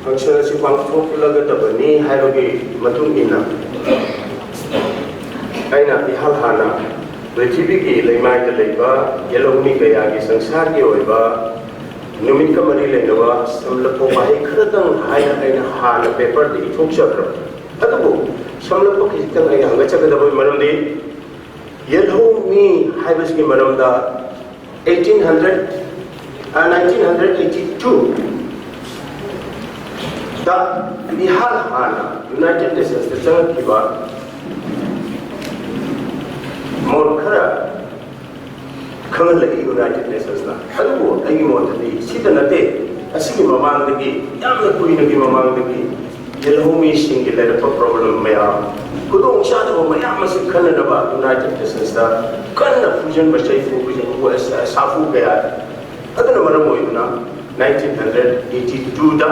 function si pangthokulagadabani haibagi matung ina aina ihalhana prithvi ki leimai da leiba Yelhoumee kaya gi sangsar gi oiba numit ka mari lenawa samlapo bai khradang haina aina hana paper di thokchakra adabu samlapo ki tang ai hanga chagadaba maramdi Yelhoumee haibas gi maramda 1982 da ihalhana United Nations da changat kiba Morkhara Kamala United Nations na adubo ay mo tadi sita nate asigi mamang dagi yamna kuinagi mamang dagi Yelhoumee singular problem maya kudong shada mo maya masik khana na ba United Nations da kanna fusion basai fusion ko safu kaya adana maramo ina 1982 da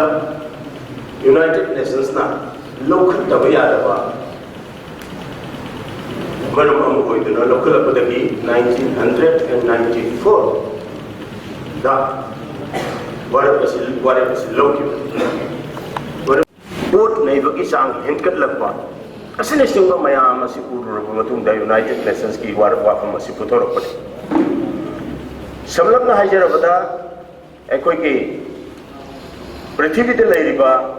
United Nations na local tabaya da ba Madam Amukoiduna, local Apodaki, 1994. The whatever is local. Both neighbor is on Hinkat Lapa. As in a single Mayama Sipu, the United Nations key water from a Siputor. Some of the Hajarabada, Equiki, Prithvi Ladiba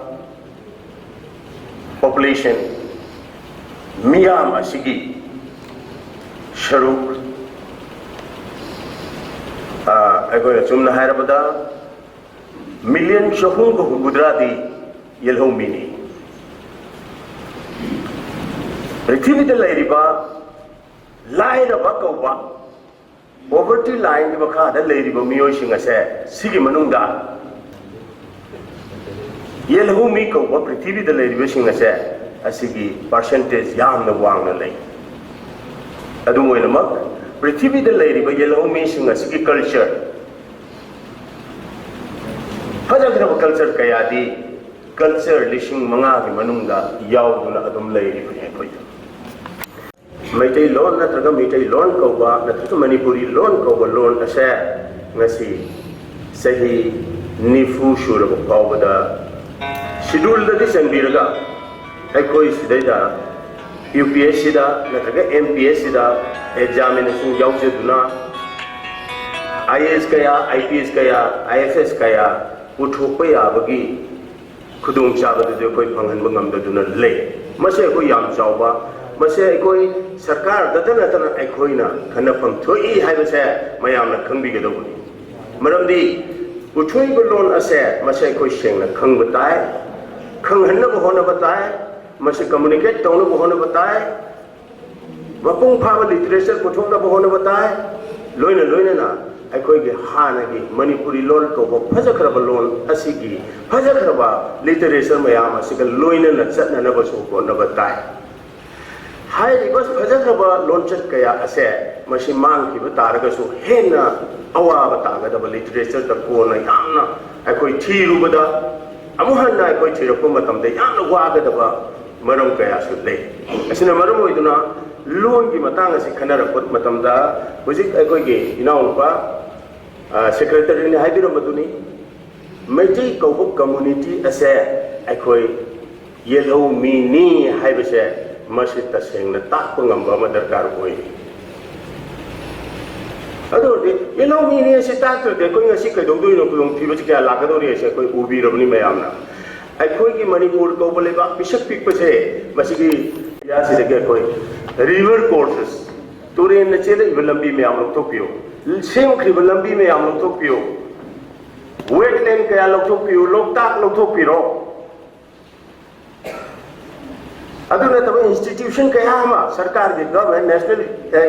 population, Miyama Sigi. Sharuk, I go to Sumna Harabada, million Shahung Gudrati, Yelhoumee. Prithvi the Ladiba, line of Bakova, poverty line of Baka, the Lady Mioshing a set, Sigi Manunda. Yelhoumee ko Prithvi the Lady wishing a set, a Sigi percentage Yam the Wang Lake. Adumo inamak, Prithvi the lady by Yelhoumee sing a siki culture. Hajagrava culture kayadi, culture lishing manga manunga, yauduna adum lady for Yakoy. MEITEI loan natraga MEITEI loan koba, Natraka Manipuri loan koba loan asher, Nasi, Sahi, Nifu Shura Pavada, Shidul the Disambiraga, Ekoi Sideda. UPSC da, natraga MPSC da, examination yaujaduna, IAS kaya, IPS kaya, IFS kaya, uthokpa yabagi khudung chabadu de koi phanghanba ngamdaduna lei. Mase koi yam chawba, mase koi sarkar dadana tana aikoina khanafam thoi haibase mayamna khangbigadabuni. Maramdi uthoiba loan ase mase koi sengna khangba tai, khanghanna honaba tai. मसे communicate tone बहुने बताए वपुंग फाव literature पुथोंग ना बहुने बताए लोइने ना अकोई के हाना की Manipuri loan को फजखरबा loan असिगी फजखरबा literature मयाम असिग लोइने ना चटना ना बसो को ना बताए हाय रिबस फजखरबा लोन चट कया असे मसे मांग की बतारगसु हेना अवा बतागदबा लिटरेचर द को ना यामना अकोई थीरुबदा अमुहन्ना अकोई थीरको मतमदे यामना वागदबा Maram kaya sudlay. Asina maram mo iduna loan ki matang asi khanara pot matamda hojik akoi ge inaw pa secretary ni haibiro maduni MEITEI ko community ase akoi Yelhoumee ni haibase masit ta sengna tak pangamba ma darkar hoi. Ado de Yelhoumee ni ase tak de koi ngasi ka dongdoi no kung thiba chikya lakadori ase koi ubi robni mayamna. Aikoy ki Manipur ko bole ba pisak pik pase masigi ya si de koi river courses turin na chele lambi me am lok thokpio sem khri lambi me am lok thokpio wetland kaya lok thokpio loktak lok thokpiro aduna taba institution kaya ma sarkar ge government national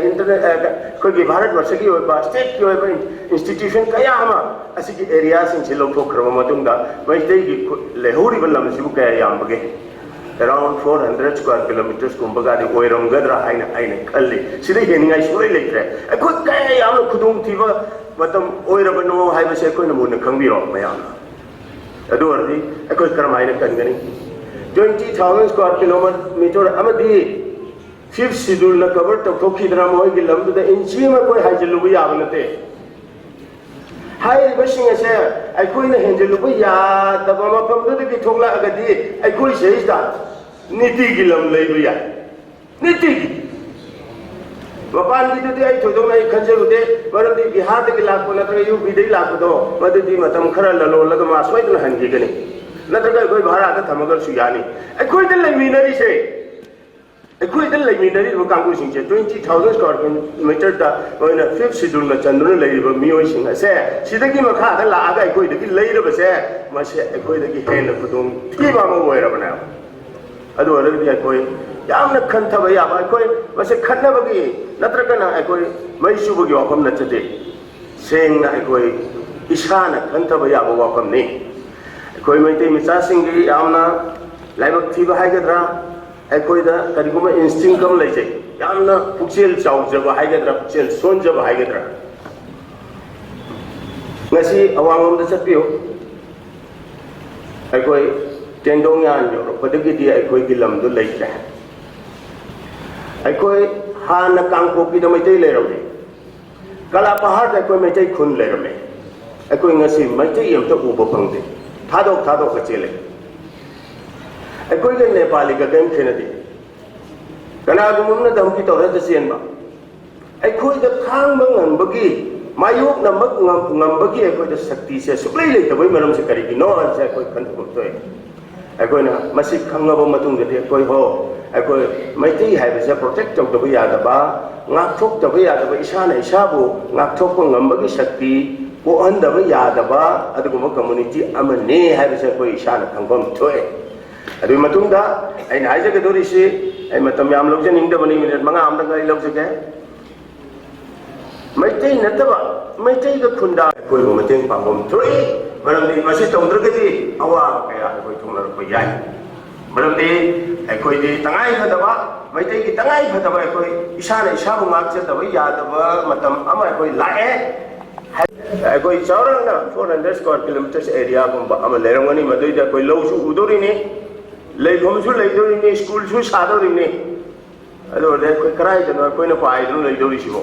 internet koi ge bharat varsh ki hoy ba state ki hoy ba institution kaya ma asigi areas in chilo thokhrama madunga MEITEI gi lehuri ballam sibu kaya yam bage around 400 square kilometers kumbaga de oiram gadra aina khalli sidai heningai soi leitre akoi kaya yam khudung thiba matam oirabano haibase koi na mun khangbiro mayam adu ardi akoi karamaina kangani 20,000 square kilometer amadi 5th schedule na cover to thoki drama hoy gi lamdu da inchi ma koi haijalu bi yagnate हाइरिबसिंग असे अखोइना हेंजलुबा यादबा मफमदुदगी थोक्लागदी अखोइ सेइदा नीति की lump लेबा याय नीति की मपान की थोदों खनजुदे मरदी बिहार की लाख नत्र यूपी लाखदो मददी मतम खरा ललोलग मा सोइदन हनगीगनी नत्रगा कोई भाड़ा थमगर सुयानी अखोइद लेमिनरी से अखोइद लेमिनरी कांगू सिंचे 20,000 स्क्वायर मीटर दा ओइना 5th शेड्यूल में चंद्रन लेरिबा मियोइ सिंग असे सिदगी मखा दा लागा अखोइदगी लेरबसे मसे अखोइदगी हेन खुदुम थिबा म ओइरबना अदु अरबी अखोइ यामना खनथबा याबा अखोइ मसे खनबगी नत्रगना अखोइ मैसुबगी वाफम नचदे सेंगना अखोइ इसाना खनथबा याबा वाफम ने कोई मैते मिसासिंगी यामना लाइबक थीबा हाइगद्रा अखोइदा करिगुमा इंस्टिंक्ट कम लेजे यामना पुक्सेल चाउजबा हाइगद्रा पुक्सेल सोनजबा हाइगद्रा ngasi awangom da chapio अखोइ टेंडोंग यान यो पदगी दी अखोइ की लम दु लेजे अखोइ हाना कांगपोकी द मैते लेरमे कला पहाड़ द अखोइ मैते खुन लेरमे अखोइ ngasi मैते यम त उबो फंगदे थादोक चेले अखोइगे नेपाली का कम खेनदी कनागुमना धमकी तौर चेनबा अखोइद खांग ngambagi मायोक नमक ngambagi अखोइद शक्ति से सुक्लै लेतबै मरम से करिगी नो से अखोइ खनथुम तोय अखोइना मसि खंगबो मतुंग दे अखोइ हो अखोइ मैथि हाइबसे प्रोटेक्ट तौदब यादबा ngakthok तब यादबा इसाना इसाबु ngakthok ngambagi शक्ति को अंदब यादबा अदुगुम कम्युनिटी अमने हाइबसे कोई इसाना खंगबम थोय अदु मतुंगा आई हाइजे के दोरिसे आई मतम याम लौजे निंगदबनी मिनट मंगा आमदंगा आई लौजे के मैथै नतबा मैथै का खुंडा कोई मतेंग पांगम थोय मरमदि मसि तौद्रगदि अवा कया कोई थोंनरप याय मरमदि अखोइदि तंगाइफदबा मैथै की तंगाइफदबा अखोइ इसाना इसाबु ngakchadaba yadaba matam ama अखोइ लाए अखोइ चौरंगना 400 स्क्वायर किलोमीटर एरिया गुंबा अमा लेरंगनी मदुइदा कोइ लौसु उदोरिने लेफमसु लेदोरिने स्कूलसु सादोरिने अदो दे कोइ कराइदनो कोइना पाइदनो लेदोरिसिबो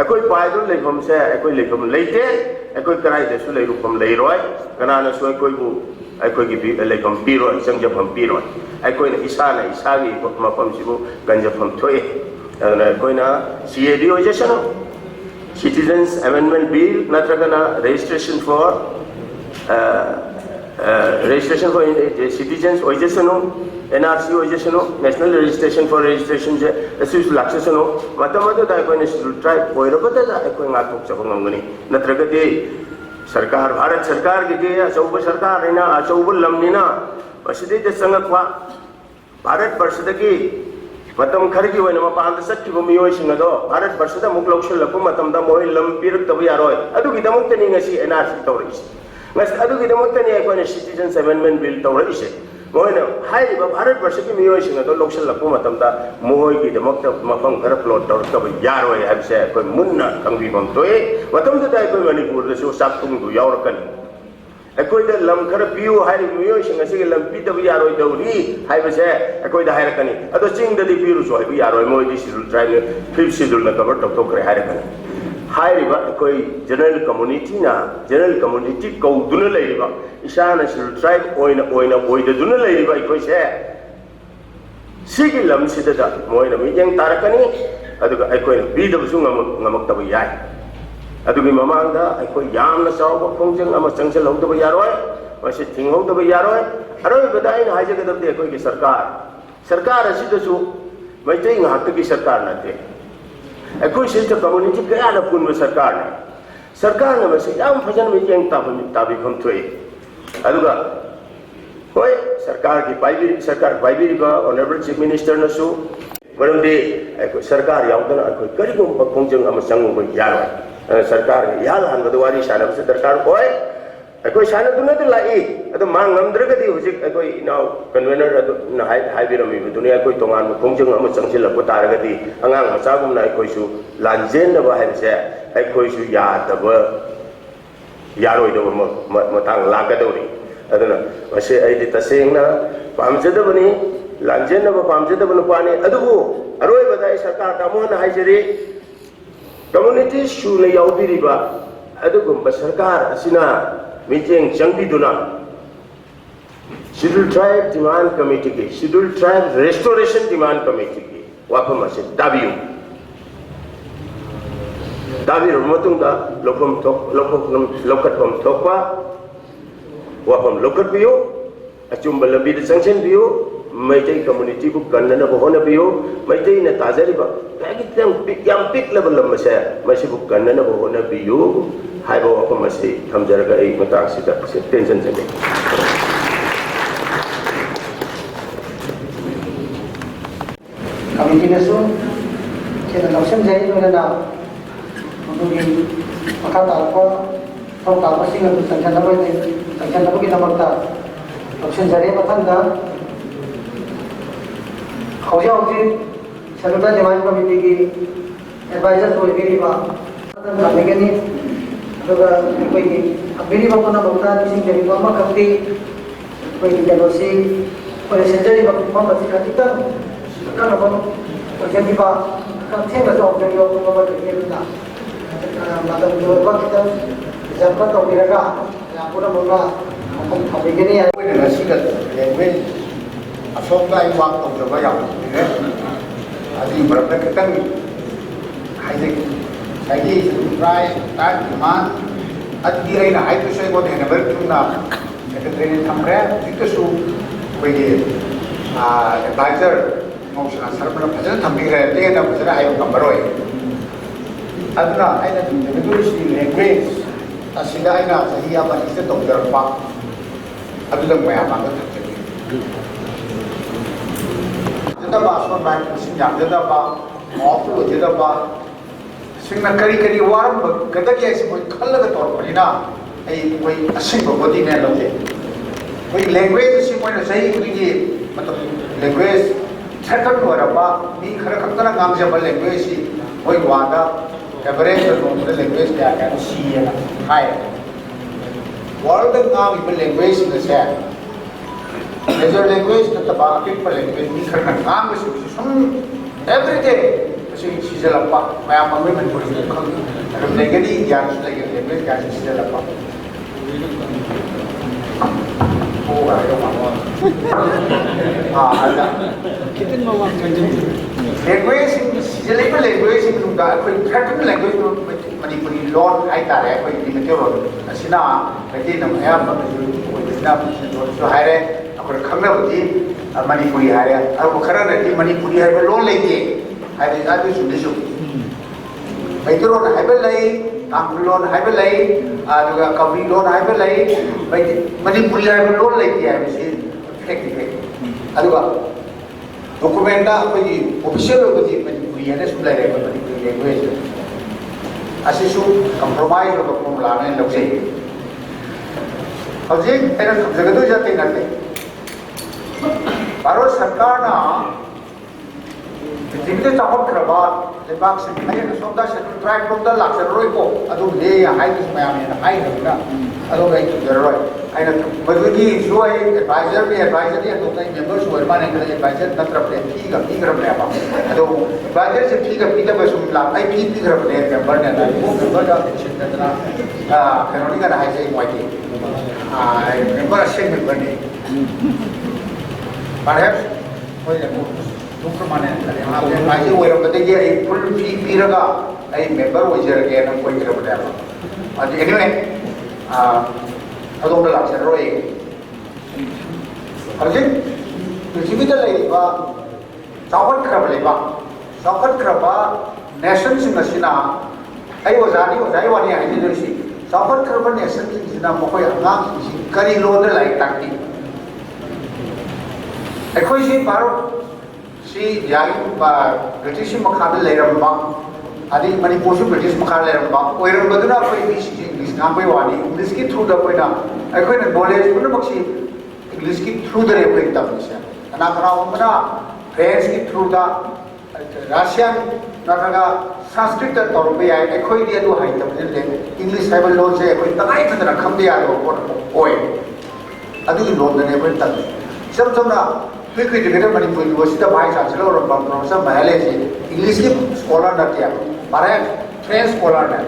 अखोइ पाइदनो लेफमसे अखोइ लेफम लेते अखोइ कराइदसु लेरुपम लेरोय कनाना सोय कोइबु अखोइ की लेफम पिरोय संजफम पिरोय अखोइना इसाना इसागी मफमसिबु गंजफम थोय अदना कोइना सीएडी ओजेसनो Citizens Amendment Bill, natragana registration for citizens, ojesano, NRC ojesano, national registration for registration, asus laksasano, matamado da ko national tribe oirabada da ko ngatok chabangangani, natragati sarkar Bharat sarkar gide achauba sarkar rina achauba lamnina, asidi de sangakwa Bharat Barsadagi मतम खरगी वने मपान सच्चिबो मियोय सिंगदो भारत वर्षदा मुक लौशल लपो मतमदा मोय लम पिरक तब यारोय अदुगी दमक्तनी ngasi एनआरसी तौरिस ngasi अदुगी दमक्तनी अकोने सिटीजन्स अमेंडमेंट बिल तौरिसे मोयना हाइरिबा भारत वर्षकी मियोय सिंगदो लौशल लपो मतमदा मोय की दमक्ता मफम खर फ्लोट तौर तब यारोय हाबसे कोइ मुन्ना कंगबिबम तोय मतमदा दाय कोइ मणिपुर दसु साक्तुंगु यावरकनी अखोइद लम खर पियु हाइरि मियोय सिंगसी लम पिदब यारोय दौरी हाइबसे अखोइद हाइरकनी अदो चिंगददि पिरु सो हाइबि यारोय मोयदि शेड्यूल ट्राइब 5th शेड्यूल न कवर तौथोखरे हाइरकनी हाइरिबा अखोइ जनरल कम्युनिटी कौदुना लेरिबा इसाना शेड्यूल ट्राइब ओइदुना लेरिबा अखोइसे सिगी लम सिददा मोयना मियंग तारकनी अदुगा अखोइना बिदबसु ngamaktaba याय अदुगी ममांगदा अखोइ यामना चावबा खोंजंग अमा चंगसल हौदबा यारोय मसे थिंगौदबा यारोय अरोय बदाइन हाइजगदबदे अखोइ की सरकार असिदसु मैथै ngahakki सरकार नते अखोइ सिस्थ कम्युनिटी कया न पुनबा सरकार न मसे याम फजन मियंग ताबि खम थोय अदुगा होय सरकार पाइबिरिबा ऑनरेबल चीफ मिनिस्टर नसु मरमदि अखोइ सरकार यावदना अखोइ करिगुम खोंजंग अमा चंगुबा यारोय सरकार याल हानबद वारी सानबसे दरकार होय अखोइ सानदुना त लाई अदो मांग ngамद्रगदि हुजिक अखोइ नाउ कन्वेनर अदो हाइबिरमी दुनिया अखोइ तोंगान खोंजंग अमा चंगसिलप तारगदि अंगांग मचागुमना अखोइसु लानजेनबा हाइबसे अखोइसु यादब यारोइदब मतांग लागदौरि अदुना मसे आइदि तसेंगना पामजदबनी लानजेनबा पामजदब नुपानी अदुबु अरोइबदा सरकार तामोन हाइजरी कम्युनिटी सुना याउबिरिबा adugumba sarkar asina mijeng changbiduna Scheduled Tribe Demand Committee ki Scheduled Tribe Restoration Demand Committee ki wapam ase dabiyu matungda lokatpam thokpa wapam lokat biyo achumba lambi de sanction biyo MEITEI community ko kannana bohona biyo MEITEI na tajariba kagi yam pik level lamasa masi ko kannana bohona biyo haiba wapam ase thamjaraga ei matang sida tension jane Committee na so kaya laksam jai no na mungkin makata apa from kapasing ang tangkan na kita magta laksam jai matanda Hauja Saluda Demand Committee ki advisors ko ibili ba kami gani aduga koi abili ba ko na magta bising jari ba makapti koi dalosi koi senjari ba ko ba kita kan apa terjadi pak kan saya nggak tahu dari orang orang ini kita mata dua kita jangan tahu mereka yang pura pura apa begini ya dengan sikap yang asal yang waktu coba yang ini adi berapa kita haji haji try teman adi lain itu saya buat yang bertuna kita training sampai itu su bagi advisor Mausana sarapna phajana thambire te na phajana ayo kambaroi aduna aina Indigenous language asida aina sahi aba ise tongdarpa adula maya banga thakje jada ba so ba sin jam jada ba ofu jada ba singna kari waram gada ke ase koi khallaga tor palina ai koi asin ba bodi ne loje koi language si koi na sahi kuri matlab language Second warapa ni khara khaktana ngang jabal language si oi wada average no language kya kya si ya hai world ngang ibal language na sa major language na taba ke par language ni khara ngang si sum every day si jala pa maya mangwe man puri khang ram legani yan su lagi language kya si jala pa oh ayo mama ada kita mau makan language sejauh language itu dah koi third language tu Manipuri loan hai tare koi di macam asina bagi nama ya asina so hari aku khangna budi Manipuri hari aku khara nanti Manipuri hari loan lagi hari itu sudah su itu loan hai belai Tangkul loan hai belai juga Kavri loan hai belai Manipuri hari loan lagi hari sih fake aduga dokumenta apagi official bagi Manipuri ada sudah ada Manipuri language asisu compromise atau formulanya lokasi Hajing era jagadu jate nate baru sarkar na jibte tahap keraba lebak se ayat sonda se tribe sonda laksa roi ko adu le ya hai dis mayam ya hai na adu gai tu roi ai na bagi suai advisor ni adu kai member suai mana kena advisor natra pe thiga le apa adu advisor se thiga basum la ai thi grab le member ne na ko member da chinta na kanoni ka hai sai moi ki member se member ni perhaps oi le mana ada lagi orang betul dia full fee piraga ai member wajar ke na koi kira pada apa anyway adong dalam seroi harusnya kita lagi ba sahabat keraba nation sing asina ai wajani wani ai jadi si sahabat keraba nation sing asina mokoi angang kari loan lai takti ai koi si baru si yang British makhluk leram bang, adi Manipur su British makhluk leram bang. Orang betul na apa English ngambil wani English ki through dah pernah. Aku ni knowledge pun maksi English ki through dah apa kita bisa. Anak orang mana French ki through dah Russian, nakaga Sanskrit dah tahu ya. Aku dia tu hai tapi English saya belum saya aku tak ada kena kam dia tu pun. Oi, adu loan dah ni pun tak. Sebab Quick kita Manipur University bahasa Chancellor orang Profesor Malaysia English ki scholar dah tiap, para French scholar dah.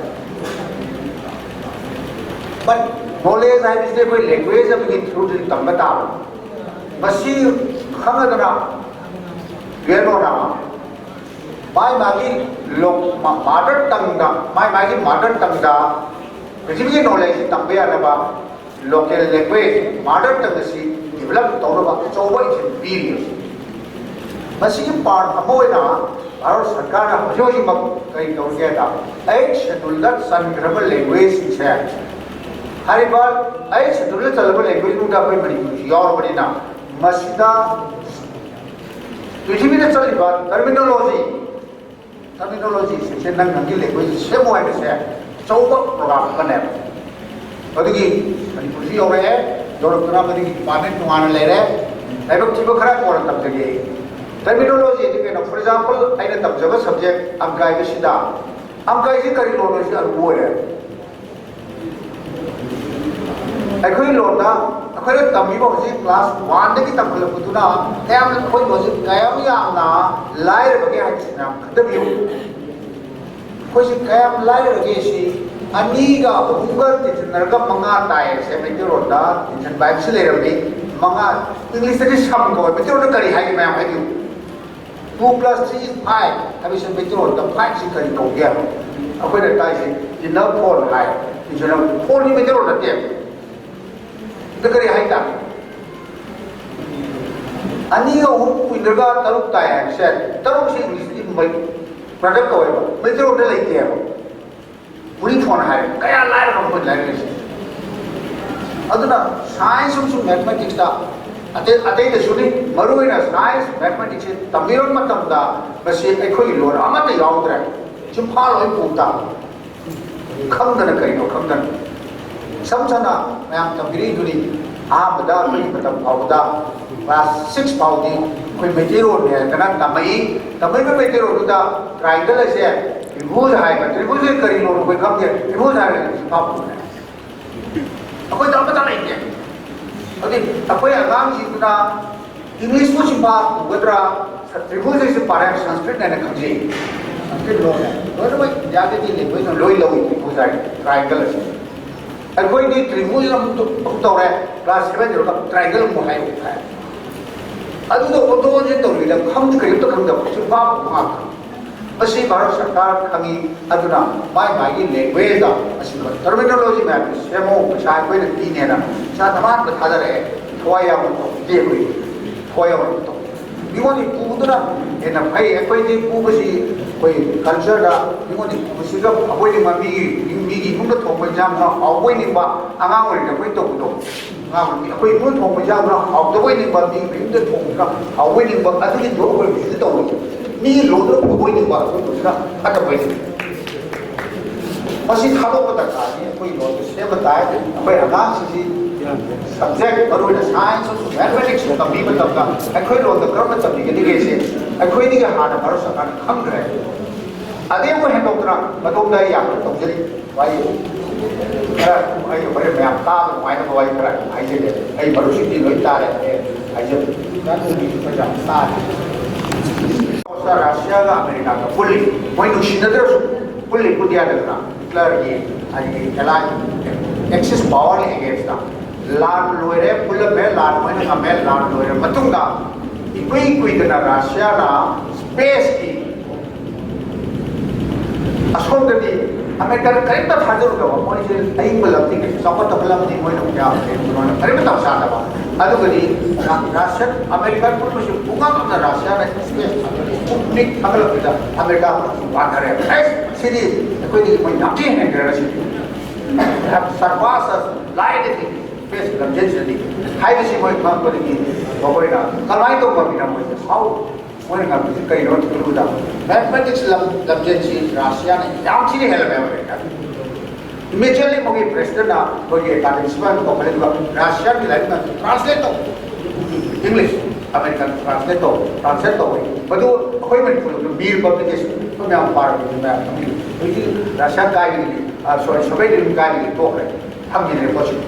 but knowledge is a language of the through the Tambata. Masi Hamadana, Vienna, my Magi mother tongue, my Magi mother tongue, basically knowledge Tambianaba, local language, mother tongue, developed over its periods. Masi part of Moina, our Sakana, Jojima, kind of get up. H schedule that some grammar language in chat. Haribal, I schedule the language would have been your Marina. Masida, which means terminology, section language, same way to say, so program connect. But again, Manipur over here, Europe department to one later, I don't keep a crack for them today. Terminology, for example, I don't observe a subject, I'm guy Shida. I'm guy Karinonology and water. I couldn't learn that. I couldn't tell me what was class 1 the Kitabuna, and what was it? Kayamna, liar against the view. Was it Kayam liar against Aniga, Uber, Narga Manga tires, and Meteoroda, and Baxillary, Manga, English is some go, Meteorically high man with you. 2 plus 3 is 5, I wish a Meteor, the 5 is going to go here. I put a tie, you know, fall high. You know, only Meteor the tip. The very high time. Ani who in the God Tarukta said, Taruk is in my product however, Metro de Lake. Putting for high, Kaya liar of good language. Other science of mathematics, I take the shooting, Maruina science, mathematics, Tamiron Matamda, but say Equi Lord, Amata Yaldra, Imphal Puta. Come to the Kaino, come down. Samsana, I am Tamiri, Abada, Powda, class 6 Powdi, with material, cannot Tamai, Tamai material, triangle is here. It was high, but it was a Karino, we come here, it was high. Apa tak betul lagi? Okey, apa yang kami kita English pun simpan, betra, tribus itu parah Sanskrit dan Kanji. Sanskrit loh, betul tak? Jadi ni, betul loy loy, tribus ada triangle. Aku ini tribus yang untuk tahu kelas 7 itu triangle mulai bukan. Aduh tu je tu dia, kamu tu kerja tu kamu dah simpan bukan. Masih baru sekarang kami aduna mai language dah masih terminology macam semua saya kau ini ni ada saya teman berkata le kaya untuk dia kaya untuk ni pun dah enak baik kau ini pun masih kau culture dah ni masih dah apa ini mami pun tu macam apa ini bah angang orang kau itu tu angang kau pun tu macam apa ini bah mami pun tu apa ini bah ada ni dua orang mesti tahu ni lodo koi ni ba ko na ata bai masi thalo pata ka ni koi lodo se bataya koi agang si subject baru na science so mathematics ka bi matlab ka koi lodo kar matlab ni ke se koi ni ga hana baru sa kan kham gre ade mo he doktra matom da ya to jeri wai ara ai bare me ta wai na wai kra ai je ai baru si ni loi ta re ai je kan ni pa ja ta Russia dan Amerika ka fully point to shida terus fully put dia ada clear ye ai kala excess power against that land loire full be land mai na me land loire matung da ikui da Russia na space ki asom da di Amerika correct hajar ka mo ni ai balam ti sapat balam ni mo na kya correct ta sa da ba adu gadi Russia Amerika pun mesti bunga na Russia na space Nik agak kita Amerika bakar ya. Sini aku ini menyampaikan negara sini. Sarvasa lain itu face dalam jadi. Hai sih mau ikut kau ini. Bapak ini kalau itu kau bilang mau tahu. Mau nggak bisa kau ini orang dulu dah. Mathematics dalam jadi Rusia ni yang sini help Amerika. Immediately mau president dah, mau academic kau boleh juga Rusia ni lagi translate English. American translator, betul. Aku ini pun bir publication, tu yang parah ni, jadi Rusia kaya ni, sorry, Soviet kaya ni, tu orang, ham ni lepas itu.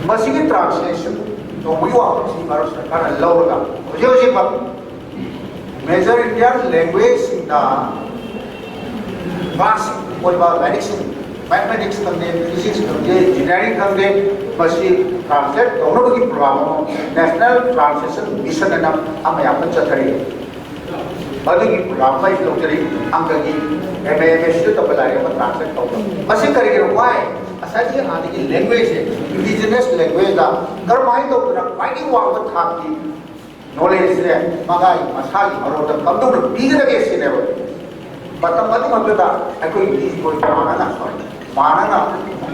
Masih translation, tu buat sih baru sekarang lalu lah. Jadi apa? Major Indian language na basic, Oibagi medicine, mathematics khangde, physics khangde, engineering khangde, masi translate dono program national translation mission na amaya panchathari. Bagi program mai loteri angkagi MAMS to balai apa translate kau. Masih kari why asal dia ada ki language indigenous language da kermai to nak fighting war with thaki knowledge le magai masali maroda kamdu bigira ke sine ba. Batam mati magda aku ini koi mana na sorry. Mana na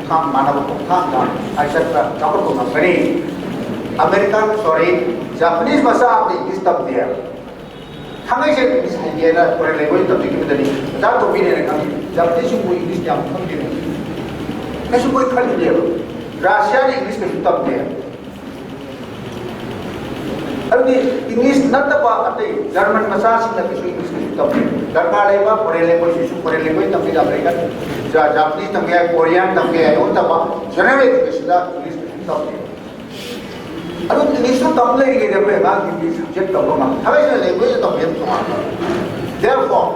thang mana ba thang da aisa ka chakot ko ngari. American sorry Japanese bahasa apni disturb dia. Tangaiphadaba is idea for a language to be given that opinion Japanese को English jam कम दिए कैसे कोई खरीद दिया Russia English के तब दिया अब ये English न तब आते German मसाज से कैसे English के तब दरकार है बा for a language issue for a language तब दिया American Japanese तब गया Korean तब गया उन तब general education English के तब दिया अब English तो तब ले गए जब बात English subject तब होगा हमें language तब ये तो therefore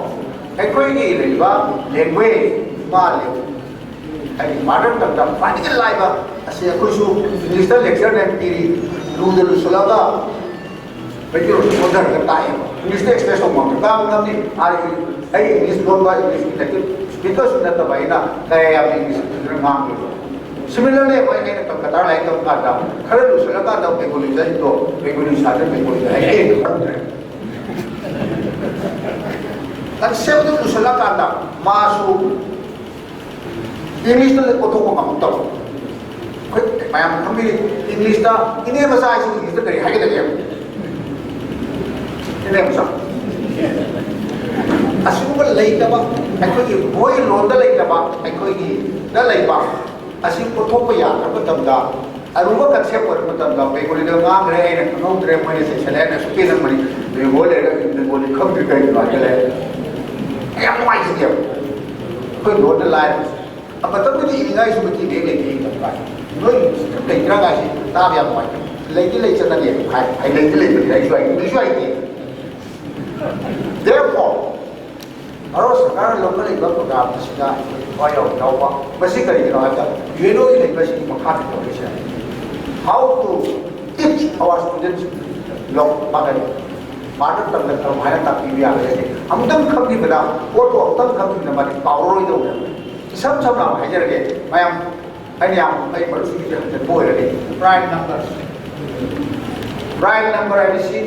कोई नहीं लेगा language माले अरे modern तब तब practical life ऐसे कुछ English का lecture ने तेरी रूल सुलागा बेटी उधर करता है English का express होगा काम नहीं अरे English लोग बात English लेकिन speaker सुनता तब आई ना कहे आप English मांग लो Similarly, when I come Qatar like of Qatar, Karalu Salaka of Begoliza, Begoli started Begoliza. That's 7 to Salaka, Masu, English to the Koto Kamuto. I am completely English, in the Masai is the very high again. In the Assume late about, I could give boy load the late about, I could give the late about. Asing potong ya, apa tamda, aruba konsep apa tamda, begoli dah ngang reh, nak nong reh mana se chelai, nak supi nak mana, begoli kau juga itu aja leh. Yang mai sih dia, kau load line, apa tamda ni ingai seperti ni lagi tamda, noi lagi kerana sih, tak yang mai, lagi cakap dia, hai lagi jual ini. Therefore, harus sekarang lokal itu program sudah kaya tahu masih kali kita ada university makan itu how to teach our students lok makan makan tentang termahal tak biar lagi amdam kami bela foto amdam kami nama di power itu सब nama hajar ke mayam ini yang baik bersih kita boleh lagi prime number ini sih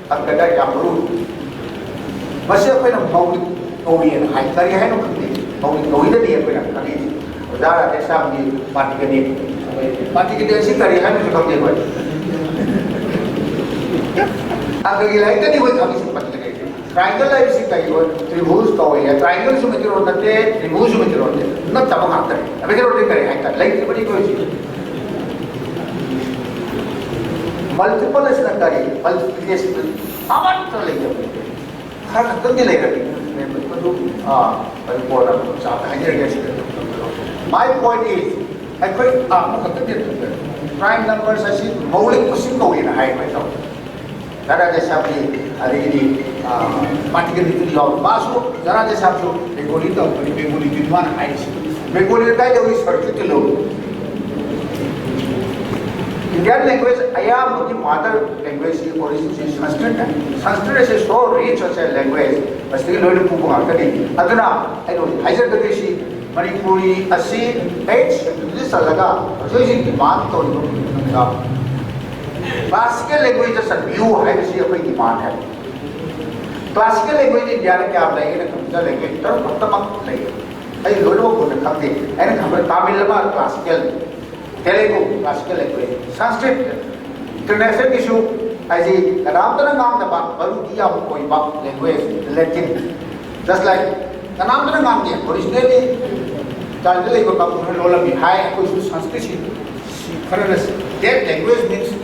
agak yang baru masih apa yang mau Korean high kari hai no khandi Korean da diye pera kari udara de samni party ke de si kari hai no khandi ko agagi lai ta ni ko khami si party ke triangle lai si kai ko tribhuj ko ya triangle su me ro nate tribhuj su me ro nate na ta ma ta abe ke ro de kari hai ta lai ti badi ko si multiple is na kari multiplication amat to lai har khandi lai kari My point is, I quite prime numbers as it maulik single in a high myself. That is something I really particularly love Basu, that is something they go into one ice. They go to the is particular. Indian language, I am the mother language origin is Sanskrit. Sanskrit is so rich as a language, but still learning to go after it. Aduna, I know, Hajar Kadeshi, Manipuri, Asi, H, this Alaga, so is in demand to classical language is a new high sea of demand. Classical language in India, like a computer language, term of the month later. I don't know what the country, and Tamil classical. Telugu classical language, Sanskrit international issue as a Ramdana Nam the Barudia Oibagi language, Latin. Just like the Ramdana Nam originally Tangaiphadaba ko kamulola bihai ko su Sanskrit that language means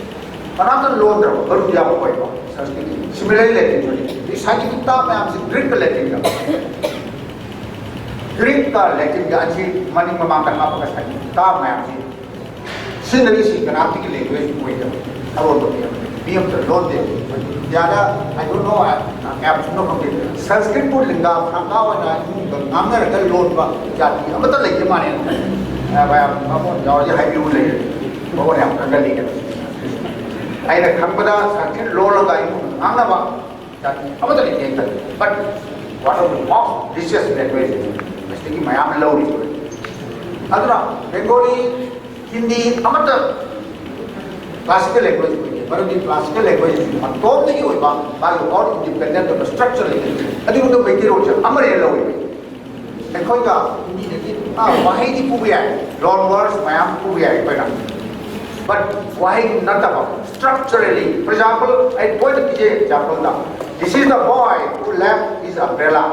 Ramdana Londra Barudia Oibagi Sanskrit. Similarly Latin. This scientific term is Greek Latin. Greek Latin ka anji maning mamakan apa ka sa term Sindari si grammatical language ko ito. ꯑꯔꯣꯟꯕ ꯃꯤ ꯑꯃꯇ ꯂꯣꯟꯗꯦ ꯏꯟꯗꯤꯌꯥꯗ I don't know ꯀꯌꯥꯝ ꯆꯨꯝꯅ ꯈꯪꯗꯦ ꯁꯪꯁꯀ꯭ꯔꯤꯠꯄꯨ ꯂꯤꯡꯒꯥ ꯐ꯭ꯔꯥꯡꯀꯥ ꯑꯣꯏꯅ ꯏꯃꯨꯡꯗ ꯉꯥꯡꯅꯔꯒ ꯂꯣꯟꯕ ꯖꯥꯇꯤ ꯑꯃꯠꯇ ꯂꯩꯇꯦ ꯃꯥꯅꯦ ꯃꯌꯥꯝ ꯃꯉꯣꯟ ꯌꯥꯎꯔꯗꯤ ꯍꯥꯏꯕꯤꯌꯨ ꯂꯩꯔꯦ ꯃꯉꯣꯟ ꯌꯥꯝ ꯈꯪꯒꯜꯂꯤ ꯑꯩꯅ ꯈꯪꯕꯗ ꯁꯪꯁꯀ꯭ꯔꯤꯠ ꯂꯣꯜꯂꯒ ꯏꯃꯨꯡꯗ ꯉꯥꯡꯅꯕ ꯖꯥꯇꯤ ꯑꯃꯠꯇ ꯂꯩꯇꯦ but one of the most richest languages ꯃꯁꯤꯗꯒꯤ ꯃꯌꯥꯝ ꯂꯧꯔꯤ ꯑꯗꯨꯅ ꯕꯦꯡꯒꯣꯂꯤ ꯍꯤꯟꯗꯤ ꯑꯃꯠꯇ classical language ꯃꯔꯝꯗꯤ classical language ꯃꯇꯣꯝꯗꯒꯤ ꯑꯣꯏꯕ ꯃꯥꯒꯤ all independent ꯑꯣꯏꯕ structure ꯂꯩ ꯑꯗꯨꯒꯨꯝꯕ ꯃꯩꯇꯩꯂꯣꯟꯁꯦ ꯑꯃꯔꯦ ꯂꯧꯋꯤ ꯑꯩꯈꯣꯏꯒ ꯍꯤꯟꯗꯤꯗꯒꯤ ꯋꯥꯍꯩꯗꯤ ꯄꯨꯕ ꯌꯥꯏ loan words mayam puba yai koina but why nataba structurally for example I point to the example da this is the boy who left his umbrella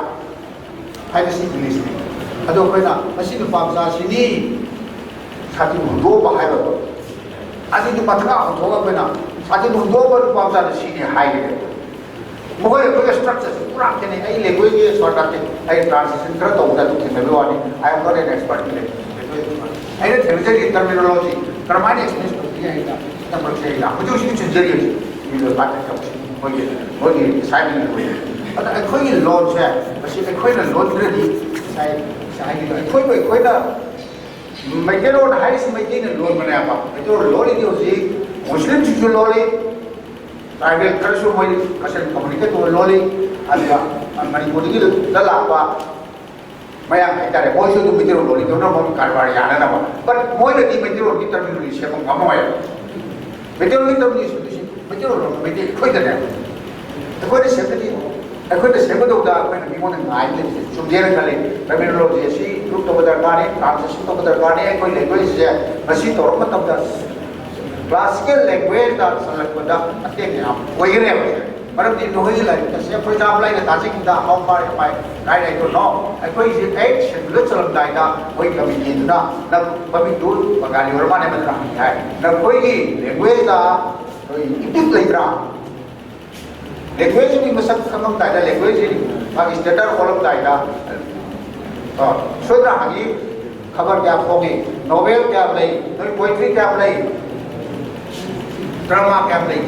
I this English ado koina masi nu pamsa sini sati do ba hai ba adi nu pataka ho ga koina sati nu do ba nu pamsa da sini hai ge mobile कोई structure पूरा के नहीं आई language ये sort आते आई translation कर तो उधर तो मैं भी वाली I am not an expert in आई ने थेरेपी टर्मिनोलॉजी परमानेंट एक्सप्लेन करती है इतना नंबर से या मुझे उसकी चुनजरी है ये बात है कोई साइड में कोई अगर कोई लॉन्च है बस ये कोई ना लॉन्च रेडी साइड कोई ना मैं के लोन हाई से मैं के लोन बनाया पा मैं तो लोन ही होती मुस्लिम चीज़ loan tribal culture moi kasan communicate to loli alga Manipur gi dala pa maya ai tare moi so tu mitiro loli to na mo karbar ya na ba but moi le di mitiro gi terminology se mo ngamo ya mitiro gi terminology mitiro lo miti khoi da ne ko de se di ko de se mo do da ko ni mo na ngai le so dia na le terminology si group to badar gane translation to badar gane ko language je masi to ro matam da classical language that salakpada ateng am koire maram di nohi lai se for example like tajik da how far am I right I don't know I koi is eight schedule chalam dai da koi kami ni na na bami dur bagali or mane matra hai na koi gi language da koi itik lai tra language ni masak khamam dai da language ni ba stater column dai da so da hagi khabar kya khogi novel kya lai poetry kya lai drama kya play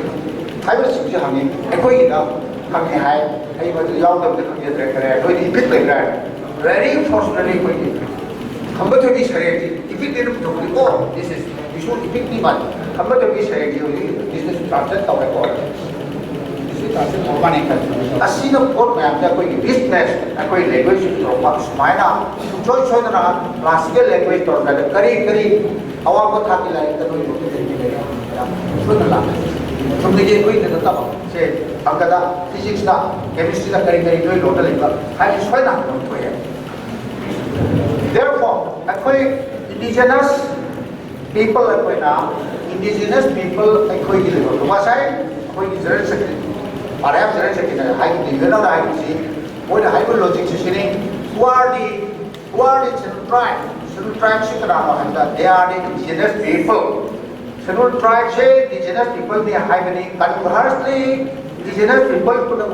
hai ba sing ha ni koi da khang ni hai ai ba tu yaw da khang ye tre kare koi ni bit lai ra very fortunately koi ni kham ba to di sare ji if it didn't do oh this is you should if it ni ba kham ba to di sare ji this is translate ta ko this is translate ko ba ni ka asina ko ma ya koi business koi language to ma smaina choi na classical language to ka kari awa ko thati lai ka no so na la from the koi na ta ba se angada physics da chemistry da kari noi lo da lai ba hai so na ko ya therefore koi indigenous people koi na indigenous people koi gi le ko ma sai koi gi zara se are am zara se na hai gi na da hai ji moi da hai ko logic se ni who are the scheduled tribe se kana ma they are the indigenous people scheduled tribe se indigenous people they are having conversely indigenous people put a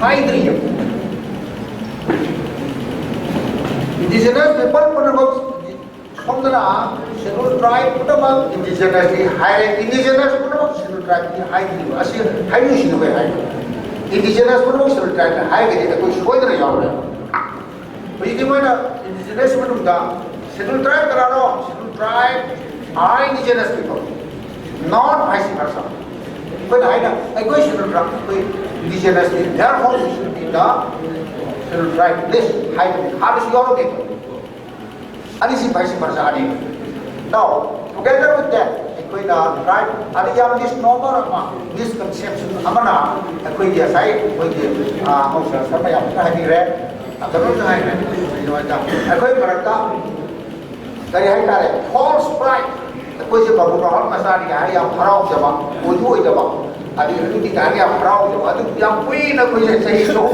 high degree indigenous people put a somdana scheduled tribe put a indigenous high indigenous put a scheduled tribe high degree asi high issue no hai indigenous put a scheduled tribe high degree koi shoi na yaw raha to ye moi na indigenous put da scheduled tribe karano scheduled tribe are indigenous people, not vice versa. But I should not be indigenous. Therefore, we should be the scheduled tribe. This how is your people? And this is vice versa. Now, together with that, tribe, and you have this normal misconception. Amana, a side, false pride. कोई से बाबू का हर मसाली है या फराव जमा कोई जो जमा अभी रुचि का या फराव जमा तो या कोई ना कोई सही तो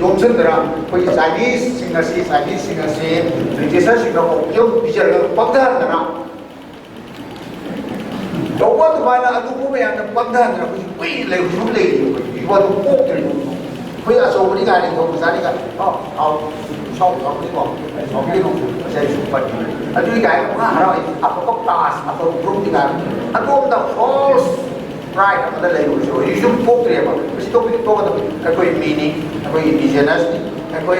योगसन करा कोई चाइनीज सिंगर से रिजिस्टर सिंगर को क्यों पिक्चर का पक्का करना तो वो तो माना अदुको में आना पक्का करना कोई ले रुक ले कोई वो तो कोक कोई असोबरी का नहीं तो मसाली का sau đó cái bọn sau cái lúc sẽ chụp bật anh tuy cái cũng hả rồi apa kok tas atau grup tiga aku om dah false pride apa dah lalu so you should put dia apa mesti tu kata aku meaning aku indigenous aku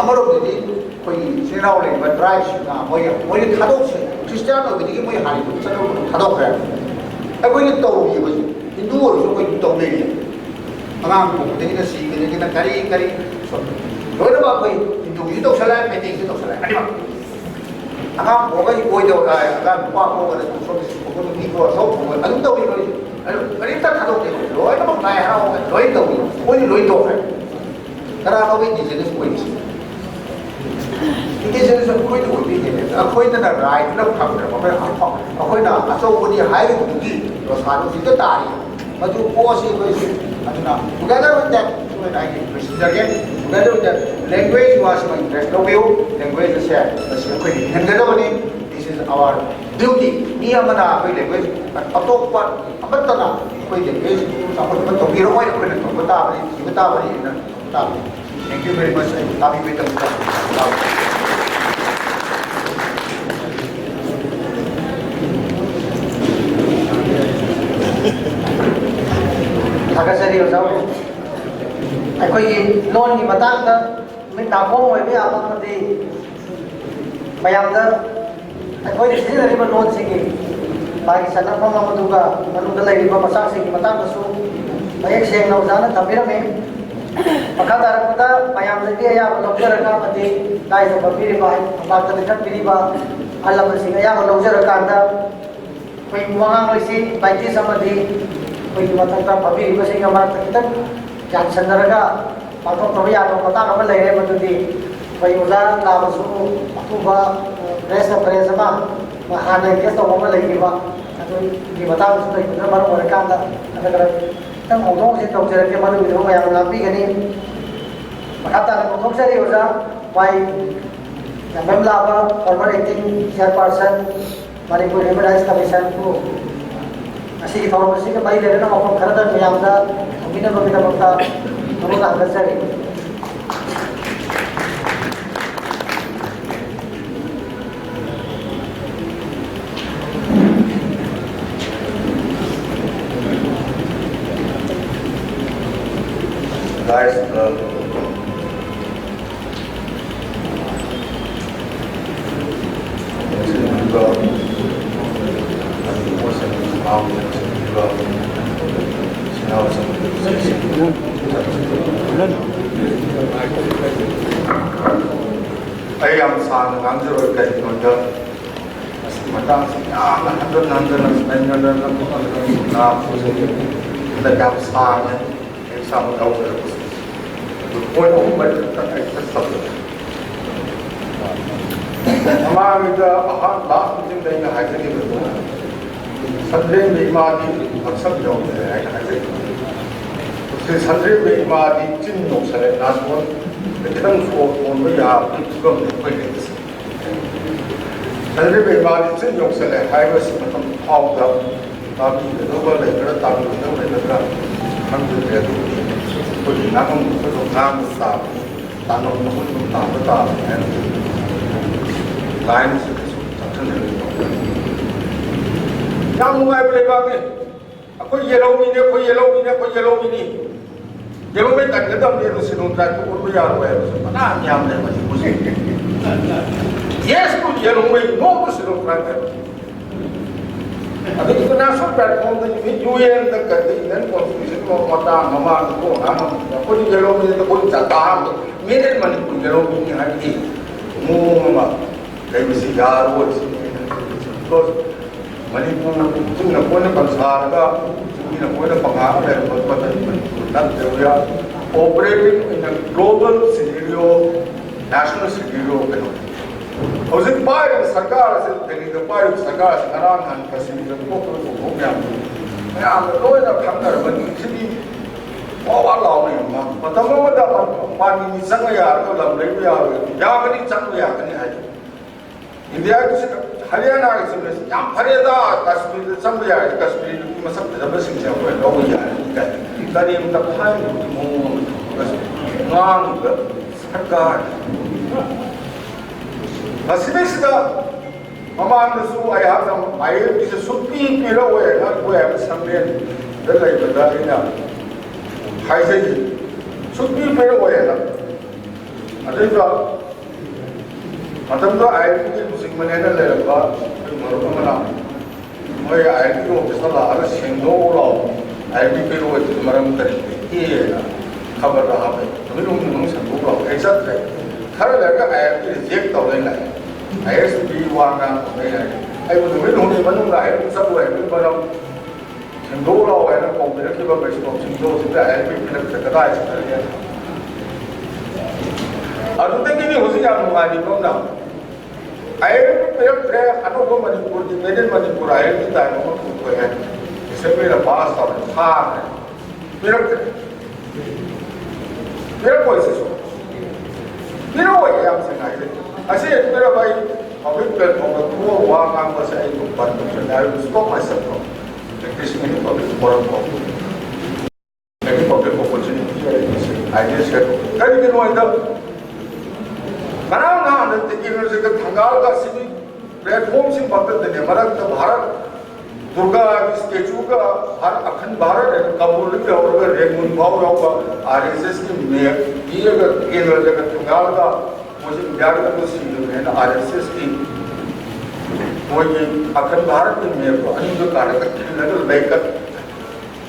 amaro jadi aku sinau le but pride na moi thadok se Christian lo jadi moi hari tu saya thadok kan aku ni tahu dia betul Hindu orang so aku tahu dia angang ko jadi kita kari rồi đó bạn Hindu chỉ đọc sai lại, Meitei chỉ đọc sai lại, anh em. Anh có cái coi đầu này, anh qua cô cái số số đi qua số của anh đâu đi rồi, anh ta thằng đâu rồi nó bằng này hao, rồi đâu, coi rồi đâu phải. Cái đó nó bị gì đấy coi gì. Cái gì đấy coi đâu bị gì đấy, coi nó là rai, nó không được, mà phải học, coi là số cái gì hay cái gì, rồi sao nó chỉ cái tài, mà chú có gì cái gì, anh nào, together with that, when I get again. Together with the language was my interest. No view, language is here. This is our duty. Niya mana koi language. Atok pa, abat na koi language. Sa kung ito biro ko yung pinagpapata ba rin na. Thank you very much. Happy with the Thakasari usau. ꯑꯩꯈꯣꯏꯒꯤ ꯂꯣꯟꯒꯤ ꯃꯇꯥꯡꯗ ꯃꯤꯠ ꯅꯥꯀꯣꯡ ꯑꯣꯏꯕ ꯌꯥꯕ ꯑꯃꯗꯤ ꯃꯌꯥꯝꯗ ꯑꯩꯈꯣꯏꯅ ꯁꯤꯖꯤꯟꯅꯔꯤꯕ ꯂꯣꯟꯁꯤꯡꯒꯤ ꯃꯥꯒꯤ ꯆꯠꯅꯐꯝ ꯑꯃꯗꯨꯒ ꯃꯅꯨꯡꯗ ꯂꯩꯔꯤꯕ ꯃꯆꯥꯛꯁꯤꯡꯒꯤ ꯃꯇꯥꯡꯗꯁꯨ ꯃꯌꯦꯛ ꯁꯦꯡꯅ ꯑꯣꯖꯥꯅ ꯊꯝꯕꯤꯔꯝꯃꯤ ꯃꯈꯥ ꯇꯥꯔꯛꯄꯗ ꯃꯌꯥꯝꯗꯒꯤ ꯑꯌꯥꯕ ꯂꯧꯖꯔꯒ ꯑꯃꯗꯤ ꯂꯥꯏꯖꯕ ꯄꯤꯔꯤꯕ ꯂꯝꯄꯥꯛꯇ ꯂꯤꯡꯈꯠꯄꯤꯔꯤꯕ ꯑꯍꯜ ꯂꯃꯟꯁꯤꯡ ꯑꯌꯥꯕ ꯂꯧꯖꯔꯀꯥꯟꯗ ꯑꯩꯈꯣꯏ ꯋꯥꯉꯥꯡꯂꯣꯏꯁꯤ ꯕꯥꯏꯇꯤꯁ ꯑꯃꯗꯤ ꯑꯩꯈꯣꯏꯒꯤ ꯃꯊꯛꯇ ꯐꯝꯕꯤꯔꯤꯕꯁꯤꯡꯒ ꯃꯔꯛꯇ ꯈꯤꯇꯪ ꯌꯥꯟꯁꯟꯅꯔꯒ ꯄꯥꯡꯊꯣꯛꯇꯕ ꯌꯥꯕ ꯃꯇꯥꯡ ꯑꯃ ꯂꯩꯔꯦ ꯃꯗꯨꯗꯤ ꯑꯩꯈꯣꯏ ꯑꯣꯖꯥ ꯂꯥꯛꯑꯕꯁꯨ ꯑꯊꯨꯕ ꯄ꯭ꯔꯦꯁ ꯀꯟꯐꯔꯦꯟꯁ ꯑꯃ ꯍꯥꯟꯅ ꯑꯦꯡꯒꯦꯖ ꯇꯧꯕ ꯑꯃ ꯂꯩꯈꯤꯕ ꯑꯗꯨꯒꯤ ꯃꯇꯥꯡꯗꯁꯨ ꯂꯩꯕꯅ ꯃꯔꯝ ꯑꯣꯏꯔꯀꯥꯟꯗ ꯑꯗꯨꯒ ꯈꯤꯇꯪ ꯍꯣꯡꯗꯣꯛ ꯍꯣꯡꯖꯤꯟ ꯇꯧꯖꯔꯛꯀꯦ ꯃꯗꯨꯒꯤꯗꯨ ꯃꯌꯥꯝꯅ ꯉꯥꯛꯄꯤꯒꯅꯤ ꯃꯈꯥ ꯇꯥꯅ ꯄꯥꯡꯊꯣꯛꯆꯔꯤ ꯑꯣꯖꯥ ꯃꯥꯏ Yambem Laba former acting chairperson Manipur human rights ꯀꯃꯤꯁꯟꯕꯨ ꯉꯁꯤꯒꯤ ꯊꯧꯔꯝ ꯑꯁꯤꯒ ꯃꯔꯤ ꯂꯩꯅꯅ ꯃꯐꯝ ꯈꯔꯗ ꯃꯌꯥꯝꯗ ꯊꯝꯕꯤꯅꯕꯒꯤꯗꯃꯛꯇ ꯑꯃꯨꯛ ꯍꯟꯒꯠꯆꯔꯤ Guys, I am sang nganjur kai nonda matang yang handal nandal nandal na the gap sang and some over the point of but I subject ama with the last thing that I had to give Sunday me ma di aksam jo I had to Sunday me ma di chin no sale na one Kitang on the yard to go to quickness. And every body is in your cell, I was out of the over the tongue, the ground, 100 put nothing to calm the staff, none of the staff, and lines of Young I play about it. I put yellow meaning for yellow meaning for yellow meaning. Yelhoumee kan kita melihat sinun terakhir urut biar awal, mana yang ada macam musik. Yes, tu Yelhoumee no tu sinun terakhir. Ada international platform tu ni UN tak kerja, dan constitution mau mata mama tu, apa ni Yelhoumee tu pun jatah, mana Manipur Yelhoumee ni hari mu mama, kayak mesti jaru, because Manipur tu nak pun bangsa ada. Ini pun pengaruh dari berbagai dan dia operating in a global scenario, national scenario. Kalau itu payah sekarang, jadi payah sekarang sekarang kasih pokok yang, yang loh itu tanggal begini jadi awal lalu yang, pertama dapat pani sangat ya, kalau lebih ya, ya kini sangat ya kini aja. India itu Haryana itu yang Haryana Kashmir sampai ya Kashmir itu masuk dalam singkong apa logo ya kan dari yang terpakai mau ngang sekarang Masidesida Mamanasu I have some I is a supi away, not where Shanglen the labor in a high supi away. I think Madam, I think using Manana Leva, Marumana, where I do a lot of single law, I be with Maram here, cover the habit, we don't know some law, exactly. Karaga, I reject the line. I have to be one. I would only one line, somewhere, but and go law and a cooperative response those that I think the guys. I don't think any was young when now. I don't know Manipur, the Median Manipur, I have the time of the head. It's a bit of past of the heart. Miracle voices. You know what I'm saying? I say it's better by a big platform of 2 or 1 hours I do, but I will stop myself from practicing in the public forum of any public opportunity. I just said, can you know the Manana, the Tangaiphadaba platforms in Bharat, the Marat, Durga, Statue, Akhan Bharat, and Kabul, Remun Bau, RSS, Tangaiphadaba was in Yelhoumee and RSS team. Akhan Bharat in Meerko, and the Karaka, little baker,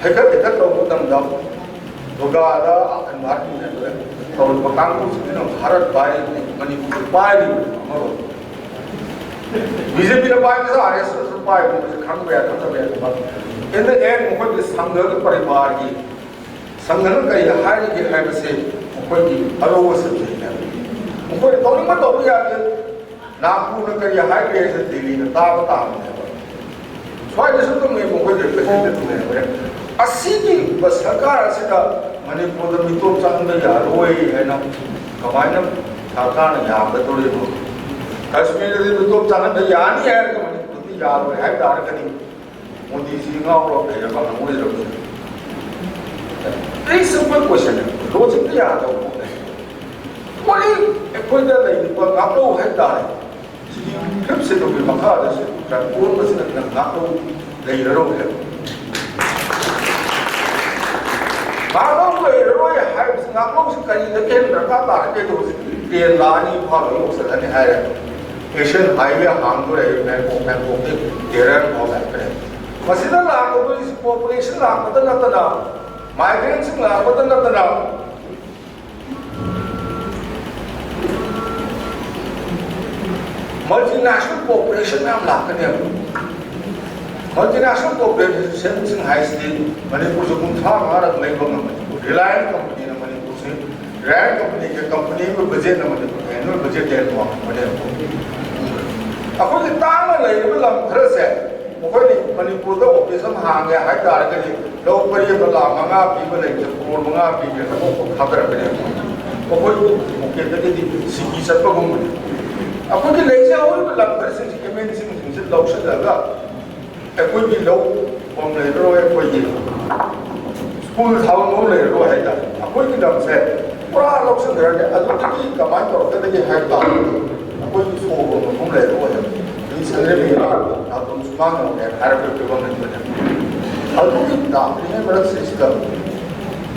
Heka over them down, Durga and Martin. और बकांगों से ना Bharat bye Manipur bye हमारो BJP ने bye में से RSS bye में से खंड में आता था इन द एंड मुझे संघ के परिवार की संघन का यह हाई की है वैसे मुझे अरोग से चाहिए मुझे तो नहीं मत हो यार नागपुर का यह हाई के ऐसे दिल्ली में ताब है स्वाय जैसे तो मैं मुझे प्रेसिडेंट में असीकी बस सरकार से का Manipur the Meetei Changlen Yelhoumee and Combine Takana Yam the Turibu. Kashmir the Meetei Changlen Yani and the Yelhoumee had Darkani on the Singa of the Wisdom. Very simple question. Those in the Yelhoumee. What if a point that they were not had died? She kept it to be Makada, that all was in the Nato, they wrote him. Kalau Roy has not most kind of Canada, it was the Lani Palo, and had Asian highway hunger and Iran of that. Masina Lago is population like the Natana, migrants like the Natana. Multinational population, I'm like multinational corporations in high state, Manipur is a good reliant company in Manipur, Rand company with budget annual budget and Upon the time of label of Perse, Manipur, the office of Hanga, I targeted low period Manga people like the poor Manga people, cover Siki Sapagum. Upon the laser, all the persons came in the Loksha. I could be low on the road for you. School town only road head. I could be upset. For our looks there, I don't think command of the head down. I could be so on the road. It's a really hard. I don't smile and Arabic government with him. I'll put it down. Remember the system.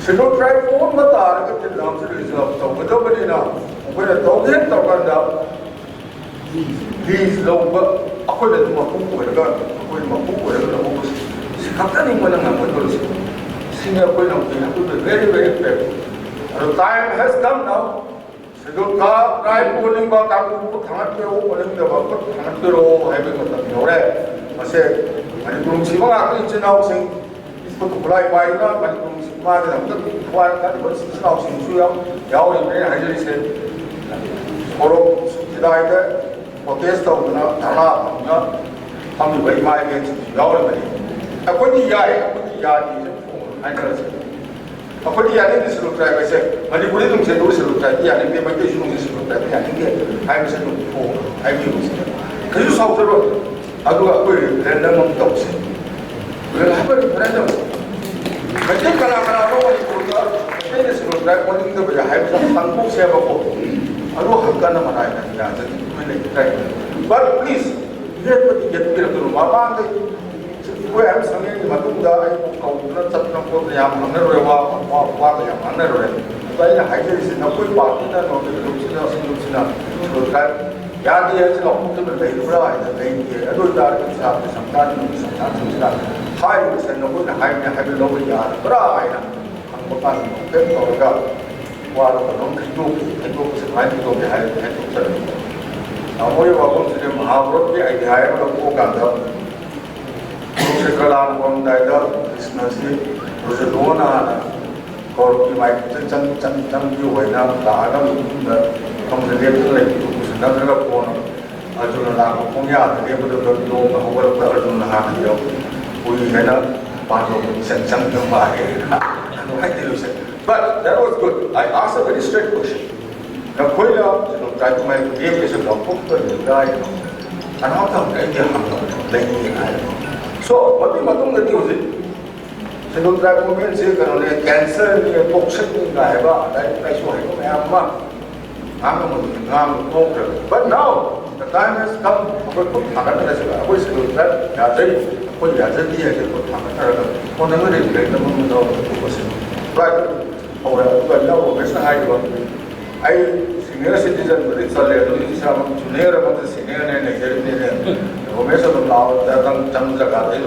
So don't try for the target and answer is up. So with nobody now. When a dog head turned up, he's low. Ako na tumakbo ko talaga. Ako na tumakbo ko talaga. Kaptanin mo lang ang motor siya. Singer ko lang pinatuloy. Very, very fair. The time has come now. Siguro ka, kahit po nang ba kakupot, hangat pero, walang nabakot, hangat pero, haibig mo tabi ore. Kasi, manipulong si mga ako yung sinawsing, ito kulay bahay na, manipulong si mga dinamit, kuwaan ka, diba si sinawsing suyang, yaw rin rin, hajali siya. Siguro, sila ito, protest of the Tana, coming by my against Yelhoumee. I put the yard, I tell us. I put the yard in this look like I said, Manipur said, those look like the implementation of this look like the I was before, I use it. Can you solve the road? I'll go up with random dogs. We'll have a referendum. I think I'll have a look like one in the I have some books here before. adu hakana manai na ya jadi mene kai but please get kira tu mama de ko am sange ni matung da ai ko na chat na ko ya manne ro wa ya manne ro ba ina hai je sin na koi pa na no de lu sin na so ka ya di ya lo ko tu de lu ra ai de ni adu da sa sam ta ni sam ta sin na hai sin na ko na hai lo ya ra ai na ang pa ke to gaว่าเราต้องคิดดูสุดท้ายที่เราจะให้ทุกคนเอาไว้ว่าผมจะมหาวิทยาลัยที่ไอ้ที่ให้เราโอกาสเราสุขลาภคนใดเราสิ่งที่เราจะรู้นะก็ที่ไม่จังอยู่ไว้นะตาเราคำเรียกอะไรที่ผมสิ่งนั้นเราคนอาจุนลาภคงยากเรียกว่าเราโยมเขาว่าเราอาจุนหาเดียวคุยให้นะปานเราสิ่งจังเรื่องมาเองนะเราให้ที่รู้สึกBut that was good. I asked a very straight question. Now, Koila, try to make game is a put the guy, and how come I get so, what do you do with it? So, don't try to make it cancer, toxic, I saw him. But now, the time has come for put Hagan which is that Yazari, put Yazari, put Hagan, on another moment of right. I senior citizen with its junior about the senior and executive. The commercial of law, the Tamzaka, I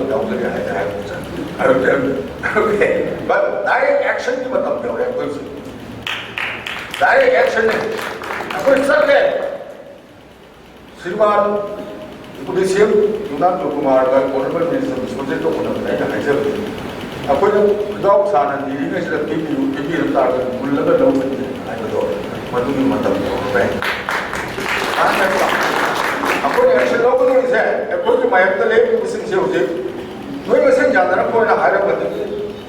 will tell you. Okay, but direct action is what I'm going to direct action. I put it Sunday. Silvan, you could see you not to Kumar, honorable minister, was to open Aku dog sana diri ni sudah pipi rentar kan, mula kan dog ni, aku dog, madu ni mata ni, aku ni asyik dog ni saya, aku ni mayat terlebih bising siapa sih, noi masih jangan aku nak harap betul,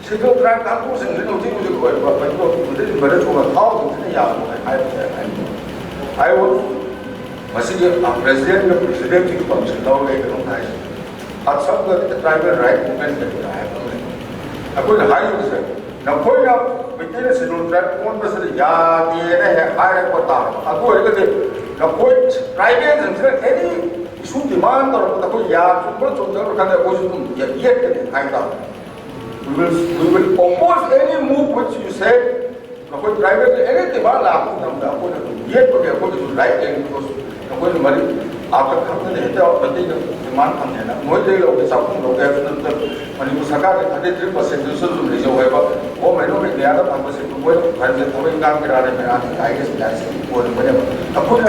siapa terakhir aku sendiri nanti aku juga buat, aku mungkin berada cuma tahu mungkin ya aku, I would masih dia presiden juga masih tahu lagi kan orang asal kita tribal right movement kita ada. Aku nak hire saya. Nak kau nak bikin sedul tribe pun pasal ya dia ni hire kota. Aku ada nak kau tribal sebenarnya any isu demand orang aku ya cuma contoh kan aku itu ya kan hire. We will oppose any move which you say. Nak kau tribal any demand lah aku nak aku nak pakai aku itu right and because nak kau mari apa kamu ni itu penting demand kamu na. Moi dia loh sabun loh dia tu Manipur सरकार ने 33% दूसरे लोग ले जाओ है पर वो मैंने भी दिया था हमको से वो भारत में थोड़े काम कराने में आने का आएगा स्टाइल वो बने अब कुछ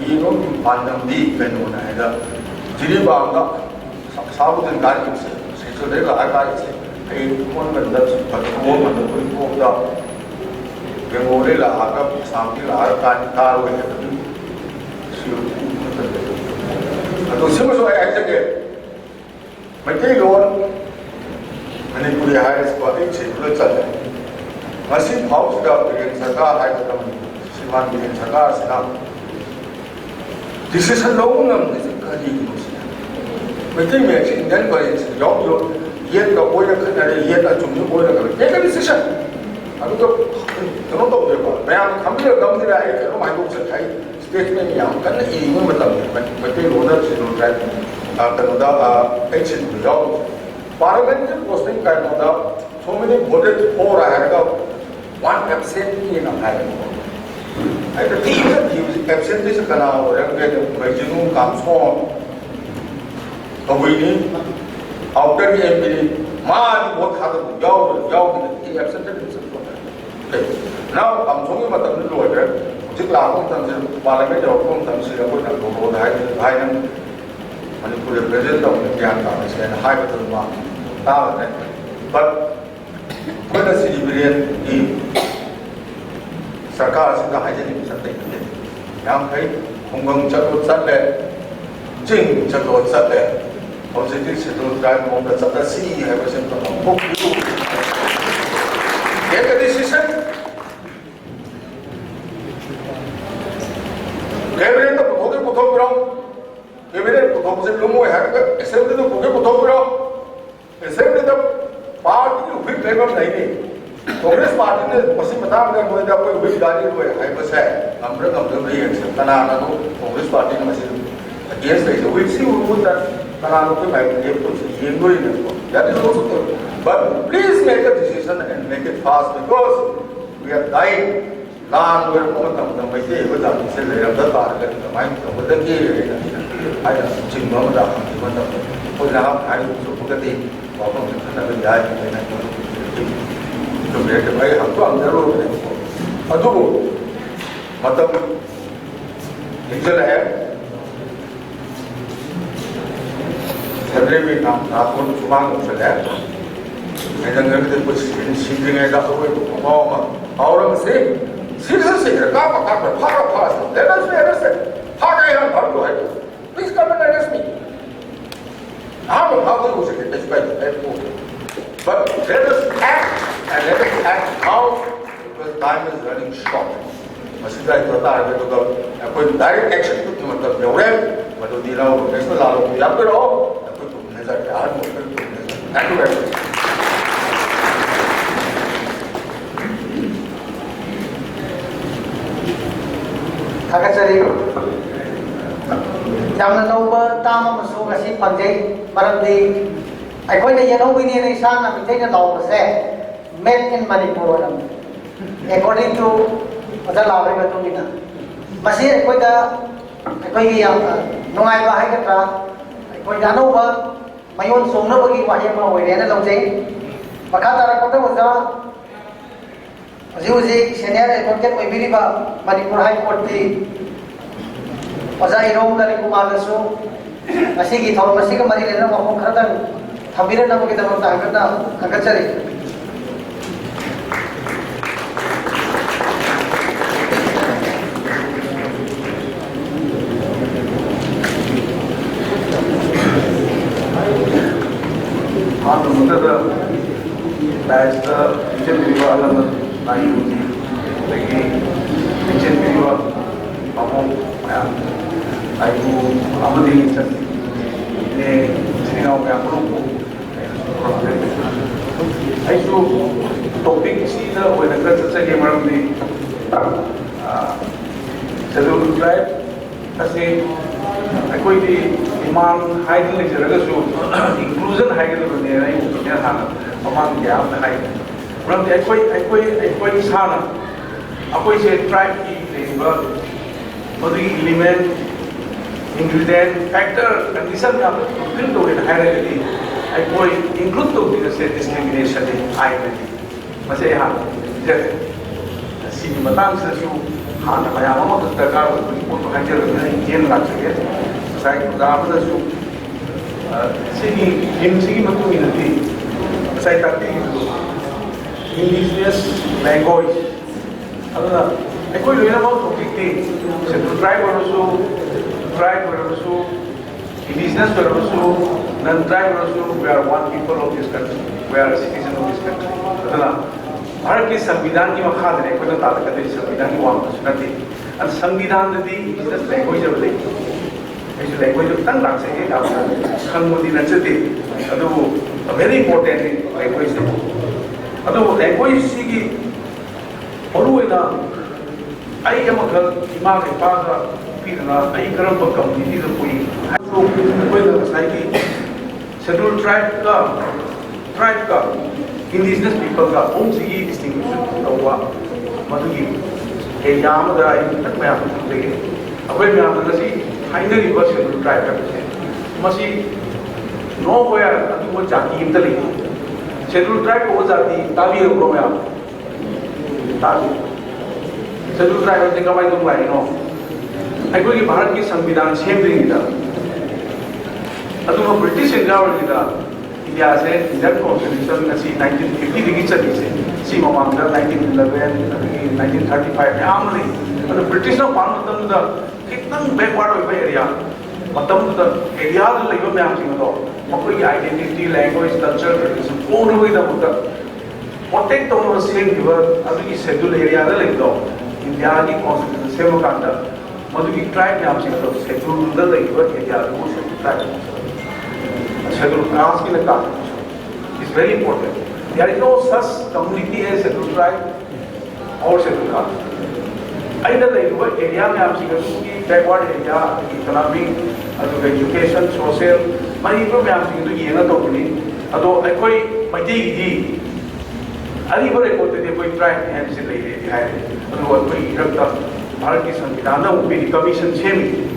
ये लोग बांधम दी मैंने होना है ना जिरी बांगा साबुन गाड़ी से जो देखा आकार से ये कौन बंदा पर वो मतलब कोई को दा बेंगोले ला आका सामने ला आकार कार हुए हैं तो सिर्फ सो ऐसे के MEITEI loan Manipur has got a children. Massive house of the Saka, I don't know, Sivan in Saka. This is a loan, this is a Kadimus. MEITEI makes in Denver, it's a job, yet the boiler canary, yet a junior boiler. Take a decision. I don't know about it. Come here, come here, I don't know my books at high statement. Young, can even with them. MEITEI owners, you know, that the ancient job. Parliament posting kind of the so many voted for I had got 1% in a high. I think the absent is a canal or Reginu comes home. A winning after the MP, man, what happened? Yaw, he absented himself. Now I'm talking about the lawyer, Tikla, Parliament or Compton, Singapore, Manipur president of the Yelhoumee and high to the mark. But when the civilian Sarkar is the hygienic something. Young Pay, Hong Chako Sate, Jing Chako Sate, or the digital drive on the Sata Sea, have a simple book. Get a decision. Gabriel the Potogram. Evident proposal Lumo had accepted the Potogram, accepted the party whip level 90. Congress Party ne masi matang da moi da koi whip gadi koi hai bas hai ngam da ri se kana na no Congress Party ne masi against the which see would that kana no koi mai ye to yeng goi ne that is also good. But please make a decision and make it fast because we are dying. Land where more than the Meitei was up to sell the car, the mind of the gay. I have seen no one up for now. I also put a thing of another guy to get a way up on the road. Adu Matam Israel Saturday now, not one to one of the lab. And then everything was shooting at the way of our say. Seriously, let us be arrested. How can I help you? Please come and arrest me. How do you get this? But let us act, and let us act now because time is running short. Masida ito tayo ito ako direct action ito matap yore, matudi na ako. Next na lalo ko pero ako tumesa kaya mo. Thank you very much. Thakachari yamna nauba tama masu kasi pangjai maramdi aikoi na Yelhoumee ni sana Meitei na nauba se made in Manipur according to other law ga tumina masi aikoi da aikoi gi nungai ba hai katra aikoi da nauba mayon somna bagi wahi ma oire na laujai makha tara kota waja Uzi senior advocate Oibagi Manipur High Court di Oza Irong dari Kumagasu masih gitu masih kembali dari ngomong kerana hampiran nama kita bertahan karena agak cari as the Indigenous lagi kitchen video kamu ayu amadi ini sini kau yang perlu ayu topik sih dah boleh kerja saja malam ni seluruh tribe kasi aku ini imam hiding lagi jaga so inclusion hiding tu ni ayu punya hal imam dia apa hiding Berarti aku sana, aku isi tribe ki level, bagi element, ingredient, factor, condition yang apa tu tu kita hierarchy, aku include tu kita say discrimination ni, identity, macam yang jadi, si matang sesuatu, hana macam apa tu terkar, pun hancur ni jen lah saja, saya tu dah apa sesuatu, segi macam ini, saya tak tahu. Indigenous language. Aduna, aku ini nama topik ni. Satu tribe berusuk, indigenous berusuk, non-tribe berusuk. We are one people of this country. We are a citizen of this country. Aduna, Bharat के संविधान की मखाद ने कोई तो ताकत है संविधान की वाम सुनती. अब संविधान ने indigenous language जब ले, ऐसे language जब तंग लाग सके आप खंगोदी नचते. अदु very important language है. Aduh, language sih, orang itu, ayah macam imam lepas firman, ayah kerana community tu pun, aku itu saya scheduled tribe ka, indigenous people ka, sih distinction tahu macam ni, yang ada ayah tak macam tu, aku yang ada sih, finally was scheduled tribe ka, masih nowhere aduh jadi itu lagi. Scheduled tribe हो जाती ताबी है उनको में आप ताबी scheduled tribe होते कमाई तुम line हो ऐको कि भारत की संविधान सेम नहीं था अतुम ब्रिटिश इंडिया वाली था इंडिया से इंडियन कॉन्स्टिट्यूशन में सी 1950 डिग्री चली से सी मामला 1911 1935 में आम नहीं अतुम ब्रिटिश ना पान मतलब तो कितना बैकवर्ड हो गया एरिया मतलब तो एरिया तो लेकिन में आप चिंता Apa yang identity, language, culture, tradition, all over the world. Protect the Muslim people. Aduh ini schedule area ada lagi tau. India ni constitution semua kanda. Madu ini tribe ni apa sih tau? Schedule ada lagi buat area itu schedule tribe. Schedule class kita. It's very important. There is no such community as scheduled tribe or scheduled caste. Either the area backward area, economic, education, social, Manipur Mamsi to Yena Tokini, although I quite my day. I never reported a quick tribe and said, I what we have done. Partisan, Vidana would be the commission shaming.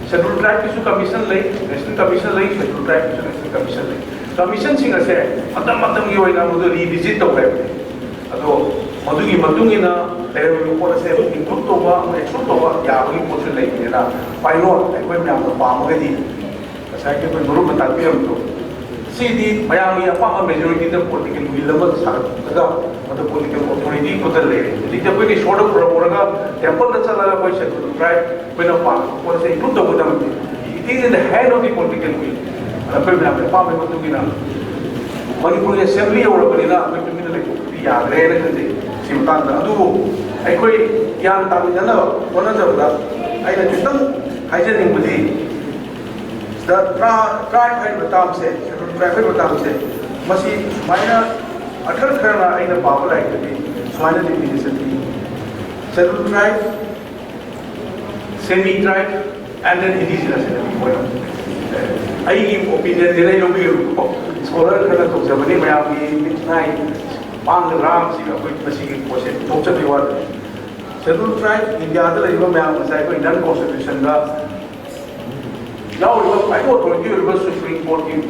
Scheduled tribe is to commission late, national commission late, scheduled tribe is to national commission late. Commission singer said, Matam you will revisit the web. Although Madugi Madungina, there will be what I say, include over, exclude over, Yahi Potion Lake, why not? I went down the farm already. As I kept in room and I feel see the Miami, a majority of the political will, the political authority put the lady. The British short of Puraga, temple that's another question to try when a farm was a good over them. It is in the hand of the political will. The Purina, the farm of Tugina. Manipur assembly or Purina, which means the Yadre, Simtana, do. I quit Yan Tamina, one of them. I let you know, I didn't believe. The tribe had the term said, traffic with them said, must be minor, utter Kerala in the power like to be, minor divinity, settled tribe, semi tribe, and then indigenous. I give opinion, then I know scholar Kerala to Germany, Miami, midnight, Pang Ram, which machine was it, totally what. Settled tribe, in the other river, Miami, in that constitution. Now, I go to the Supreme Court in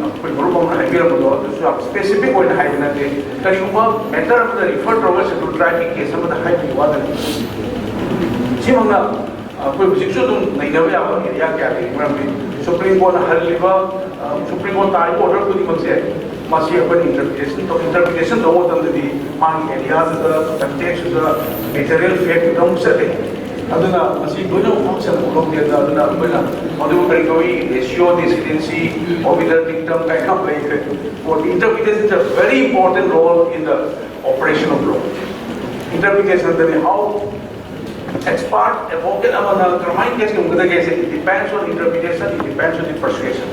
specific way to hide in a day. Can you matter of the referred provision to traffic case some of the high water? Simona, Supreme Court Supreme Court order to the say, must have an interpretation over the money areas, the context, the material fact, don't say. Aduna, masi dono function ulok dia aduna bena madu kari ratio decidency or with the dictum kind of play for interpretation is a very important role in the operation of law. Interpretation that how expert advocate amana termine case it depends on interpretation, it depends on the persuasion.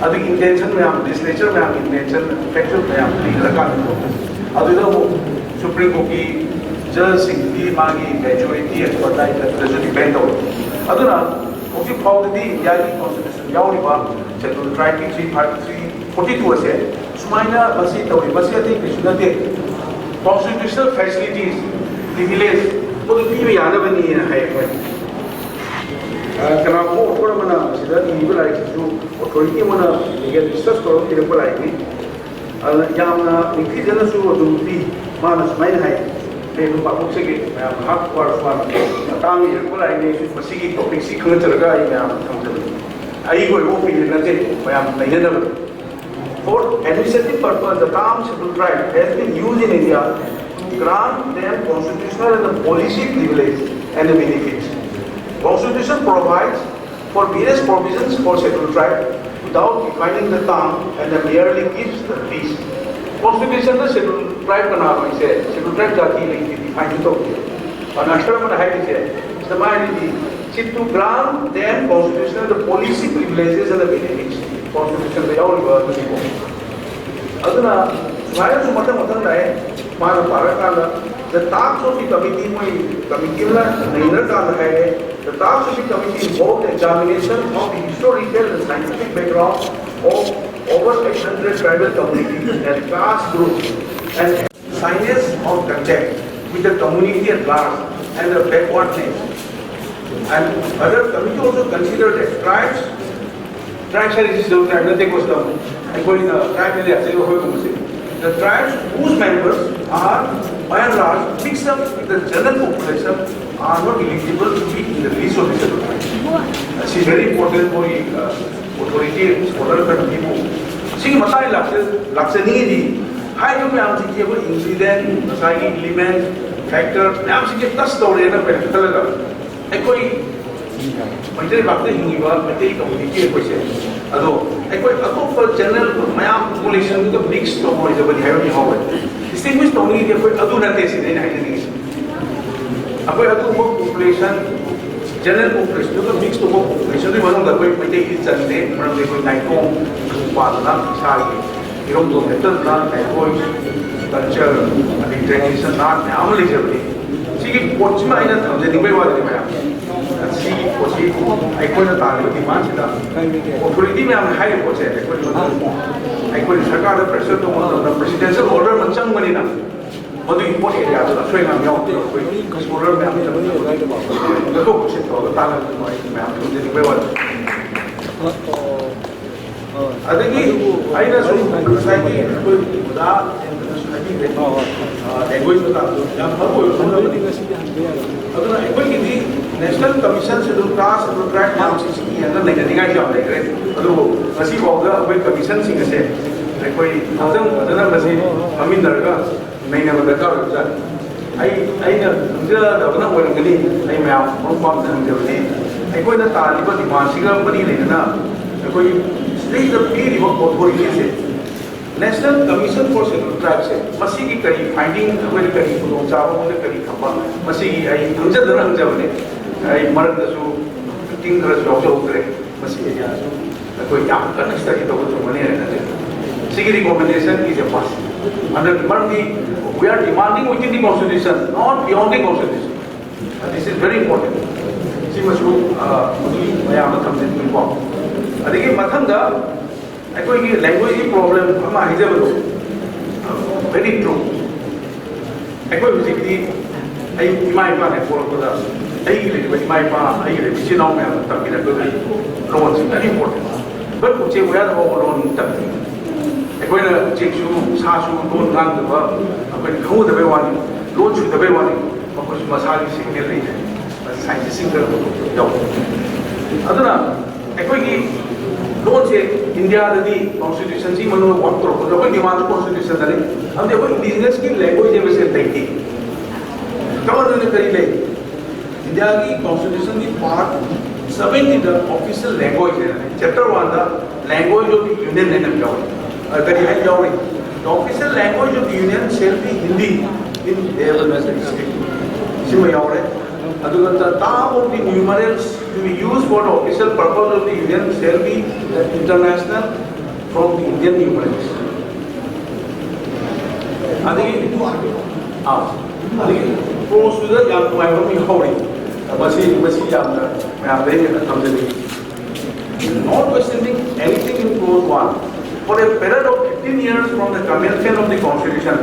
Adu intention में हम legislature में हम intention effective में हम legal account adu Supreme Court की judge the majority expertise that depend on. Aduna, okay, for the Indian constitution, Yelhoumee, scheduled tribe 42 said, Sumaina, Basita, constitutional facilities, the village, for the TV Yanavani in a high way. Can I go for a mana, that evil rights to authority mana, get discussed for the politely. Yamna, increase to be Manas Mainhai. They do not say, I am half for one. Tang is what I need for seeking topics, seeking to the guy. I will open it. I am the for administrative purpose, the term scheduled tribe has been used in India to grant them constitutional and the policy privilege and the benefits. Constitution provides for various provisions for scheduled tribe without defining the term and merely gives the list. Constitution the scheduled tribe can say scheduled tribe jati like define it okay. And ashram and height is the mind to grant them constitutional the policy privileges and the benefits. Constitution the Yelhoumee the Aduna Maya Sumata Matanai Mana Parakana the task of the committee the task of the committee involved examination of the historical and scientific background of over 800 tribal communities and class groups and science of contact with the community at large and the backward nations. And other committee also considered that tribes are nothing was done. The tribes whose members are by and large mixed up with the general population are not eligible to be in the list of disabled tribes. This is very important for authority scholar and people. See, Masai Laksani, high incident, Masai element, factor, Namsi touch story and a particular. Meitei bakte hingiba Meitei community question ado ekoi atop general mayam population to mix to boy jabani hayo ni hawa distinguish to ni ekoi adu nate sin nei hai ni akoi adu population general population to mix to population ni manong da koi Meitei is chande manong de koi thongkhong pa na sai irom do metal na ekoi culture, tradition, not family level. See, what's my the way was the man. See, what's he? I couldn't tell you the man. Authority, I am high was it. I couldn't circle the pressure to one of the presidential order, but some money now. What do you put it out? I'm showing I'm young. Because order, the book is all the talent of my man. The way was. I think I know society that language National Commission schedule class schedule track now CCE and then the guy job like that. Masi boga we commission sing se. Like we other masi amin darga nahi na darga hoja. I na the na wo ngani I ma from pam na ngani. I ko na taliba di masiga bani le na. Ko state the period of authority se. National Commission for Scheduled Tribes है मसी की करी finding हमारे करी प्रोचारों में करी खपा मसी की आई हमसे दर हमसे बने आई मर्द दसु टिंग दर जॉब से उतरे मसी के जाने कोई काम करने से तक तो कुछ बने रहना चाहिए security recommendation is a must under we are demanding within the constitution not beyond the constitution this is very important सी मशहूर मुझे मैं आम थमसे मिलवा अदिके मथंगा अखोई language की problem हम आहिजे बनो very true अखोई मुझे आई इमाई पा है फॉलो करता आई के लिए इमाई पा आई के लिए पिछले नाव में हम तब भी रखते हैं लोन से very important but मुझे वो याद हो लोन तब अखोई ना चेक शू सासू लोन गांग दबा अखोई खाऊं दबे वाली लोन शू दबे वाली अखोई मसाले सिग्नल नहीं है साइंस सिंगर जाओ अदना अखोई की लोन से इंडिया दी कॉन्स्टिट्यूशन सी मनो वर्क करो जो कोई डिमांड कॉन्स्टिट्यूशन दे हम देखो इंडिजिनस की लैंग्वेज में से लेती कवर ने करी ले इंडिया की कॉन्स्टिट्यूशन की पार्ट 70 द ऑफिशियल लैंग्वेज है chapter 1 the language of the union ने नाम जाओ करी है जाओ the official language of the union shall be Hindi in their state सिम याव रे अदुगा the time of the numerals to be used for the official purpose of the union shall be the international from the Indian numerals. Adi close to the young man from Yelhoumee. Masi yamna. मैं आप देखें ना समझे नहीं. Notwithstanding anything in clause 1, for a period of 15 years from the commencement of the constitution,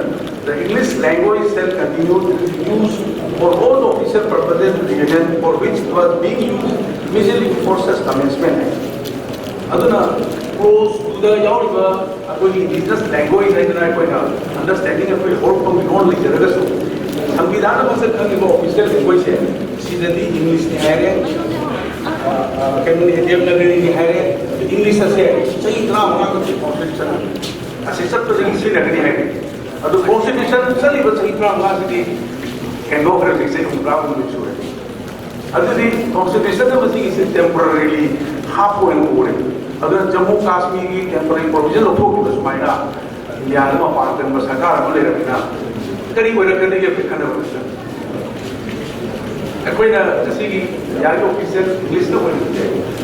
the English language shall continue to be used for all the official purposes of the union for which it was being used immediately before such commencement. Aduna close to the yauriba akoi indigenous language है ना कोई ना understanding है कोई और कोई non लिखे रहे सो संविधान में से कहीं वो official language है सीधे दी English नहीं है रे कहीं नहीं देवनागरी नहीं है रे English से सही इतना होना तो constitution ऐसे सब तो English नहीं है अदु constitution सही बस इतना होना चाहिए can go for a fixation problem with you. Other than constitution, the machine is temporarily halfway over. Other Jammu Kashmir temporary provision of food was made up. Myanmar part and Masaka, Malaya. Very well, I can get a kind of question. Aquina, the city, Yagi officer, list of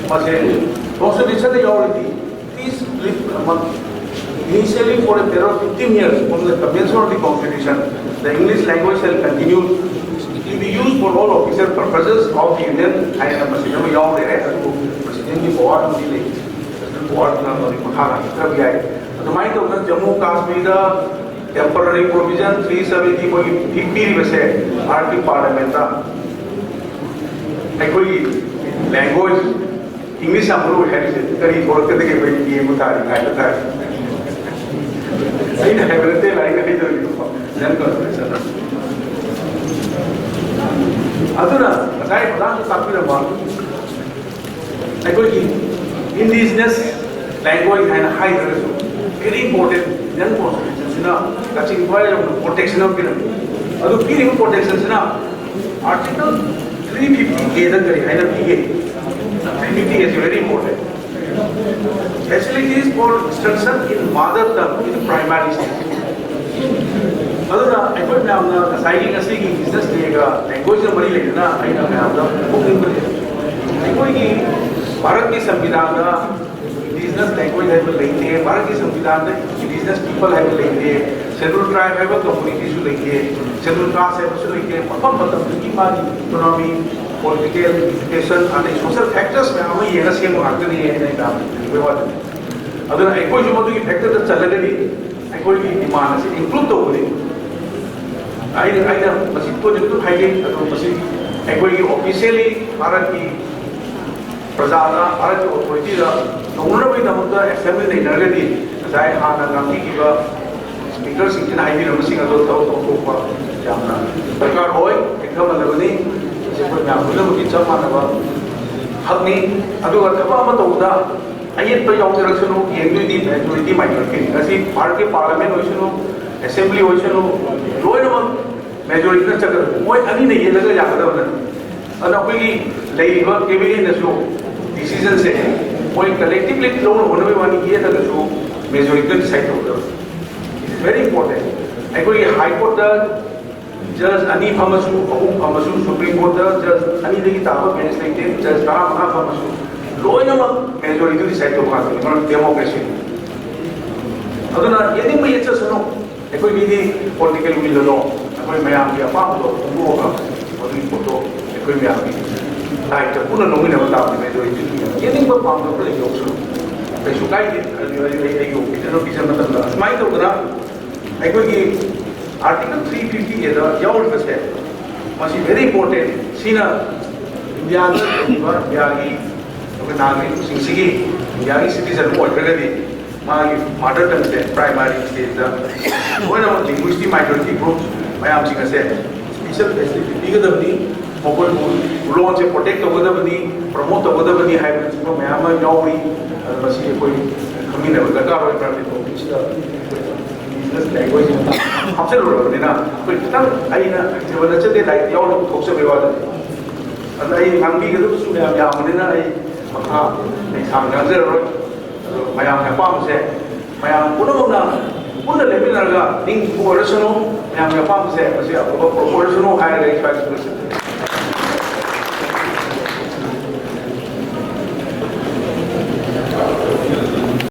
what constitution they already. These initially for a period of 15 years from the commencement of the constitution. The English language shall continue to be used for all official purposes of the Union and the President of Yom there to President की बहुत होती है बहुत ना तो महारा इतना भी है तो माइंड होता है जम्मू कश्मीर का temporary provision 370 कोई ठीक भी वैसे भारतीय पार्लियामेंट का कोई language English हम लोग है करीब बोलते थे कि भाई ये मुताबिक है तो सही ना है बोलते लाइक नहीं तो then constitution. Aduna, saya pernah tapi nama. Aku ini indigenous language and high resolution very important. Yang constitution sina, kasi imply protection of kita. Adu kiri protection sina. Article 350 ke dan kari, hai na PA. 350 is very important. Facilities for instruction in mother tongue in primary stage. अदुना अखोई नाम ना cycle असली की business लेगा language में बड़ी लेना आई ना मैं आपका बुकिंग कर अखोई की भारत की संविधान का बिजनेस लैंग्वेज है वो लेते हैं भारत की संविधान में बिजनेस पीपल है वो लेते हैं scheduled tribe have a community su leke, scheduled caste have su leke, mafam matam ki mani economy, political, education, and social factors में हमें ये ना सेम आते नहीं है नहीं काम कोई बात नहीं अगर एक कोई जो मतलब की factor तो चल लगे नहीं एक कोई की demand से include तो बोले आई ना मसीद को जब तो खाएंगे तो मसीद एक कोई की officially भारत की प्रजाना भारत की authority का नौना भी नमूना assembly नहीं लगे नहीं जाए हाँ ना गांधी की बा speaker सिंचन आई भी नमूसी का तो पर जामना सरकार होए एक हम लगे नहीं कोई मैं बोले मुझे चल माना बा हकनी अदुगा थबा अमा तौदा अयत पर यावजरसनु येंगुदी मेजॉरिटी माइनॉरिटी असी भारत के पार्लियामेंट होइसनु असेंबली होइसनु लोइनम मेजॉरिटी न चकर मोय अनी ने ये लगा जागदबन अन अखोगी लेइबा कैबिनेट नसु डिसीजन से मोय कलेक्टिवली लो होनबे वानी ये लगसु मेजॉरिटी डिसाइड होदो इट इज वेरी इंपॉर्टेंट अखोगी हाई कोर्ट दा जज अनि फमसु अहु फमसु सुप्रीम कोर्ट दा जज अनि देगी ताबा बेंच लेते जज तारा महा फमसु लोइनम मेजॉरिटी डिसाइड हो खाते मतलब डेमोक्रेसी अदना यदि मैं ये चसनो कोई भी पॉलिटिकल विल लो कोई मैं आगे अपाम तो वो होगा और इन फोटो कोई मैं आगे लाइक तो पुनः नोमिने बता दे मेजॉरिटी यदि मैं पाम तो ले योक्सु पे सुकाई दे यो किनो किसन मतलब स्माइल तो करा कोई की Article 350 is a young step. Must be very important. Sina India Yagi, Nagi, Singsi, Yagi citizen who are already my mother tongue state, primary state. One of the linguistic minority groups, my am saying said, special facility, bigger than me, mobile launch a protect over the money, promote over the money, hybrids, Mayama, Yawi, Masi, coming over the car, which हमसे लोग रहते ना कोई कितना आई ना जब ना चलते लाइट यार लोग थोक से बेवाद अगर आई मांगी के तो सुने आप यार मने ना आई मखा नहीं सामने अंदर रोड मायाम है पाम से मायाम पुनः लेकिन लगा लिंक प्रोपोर्शनल मायाम है पाम से बस आप प्रोपोर्शनल हायर रेट फाइव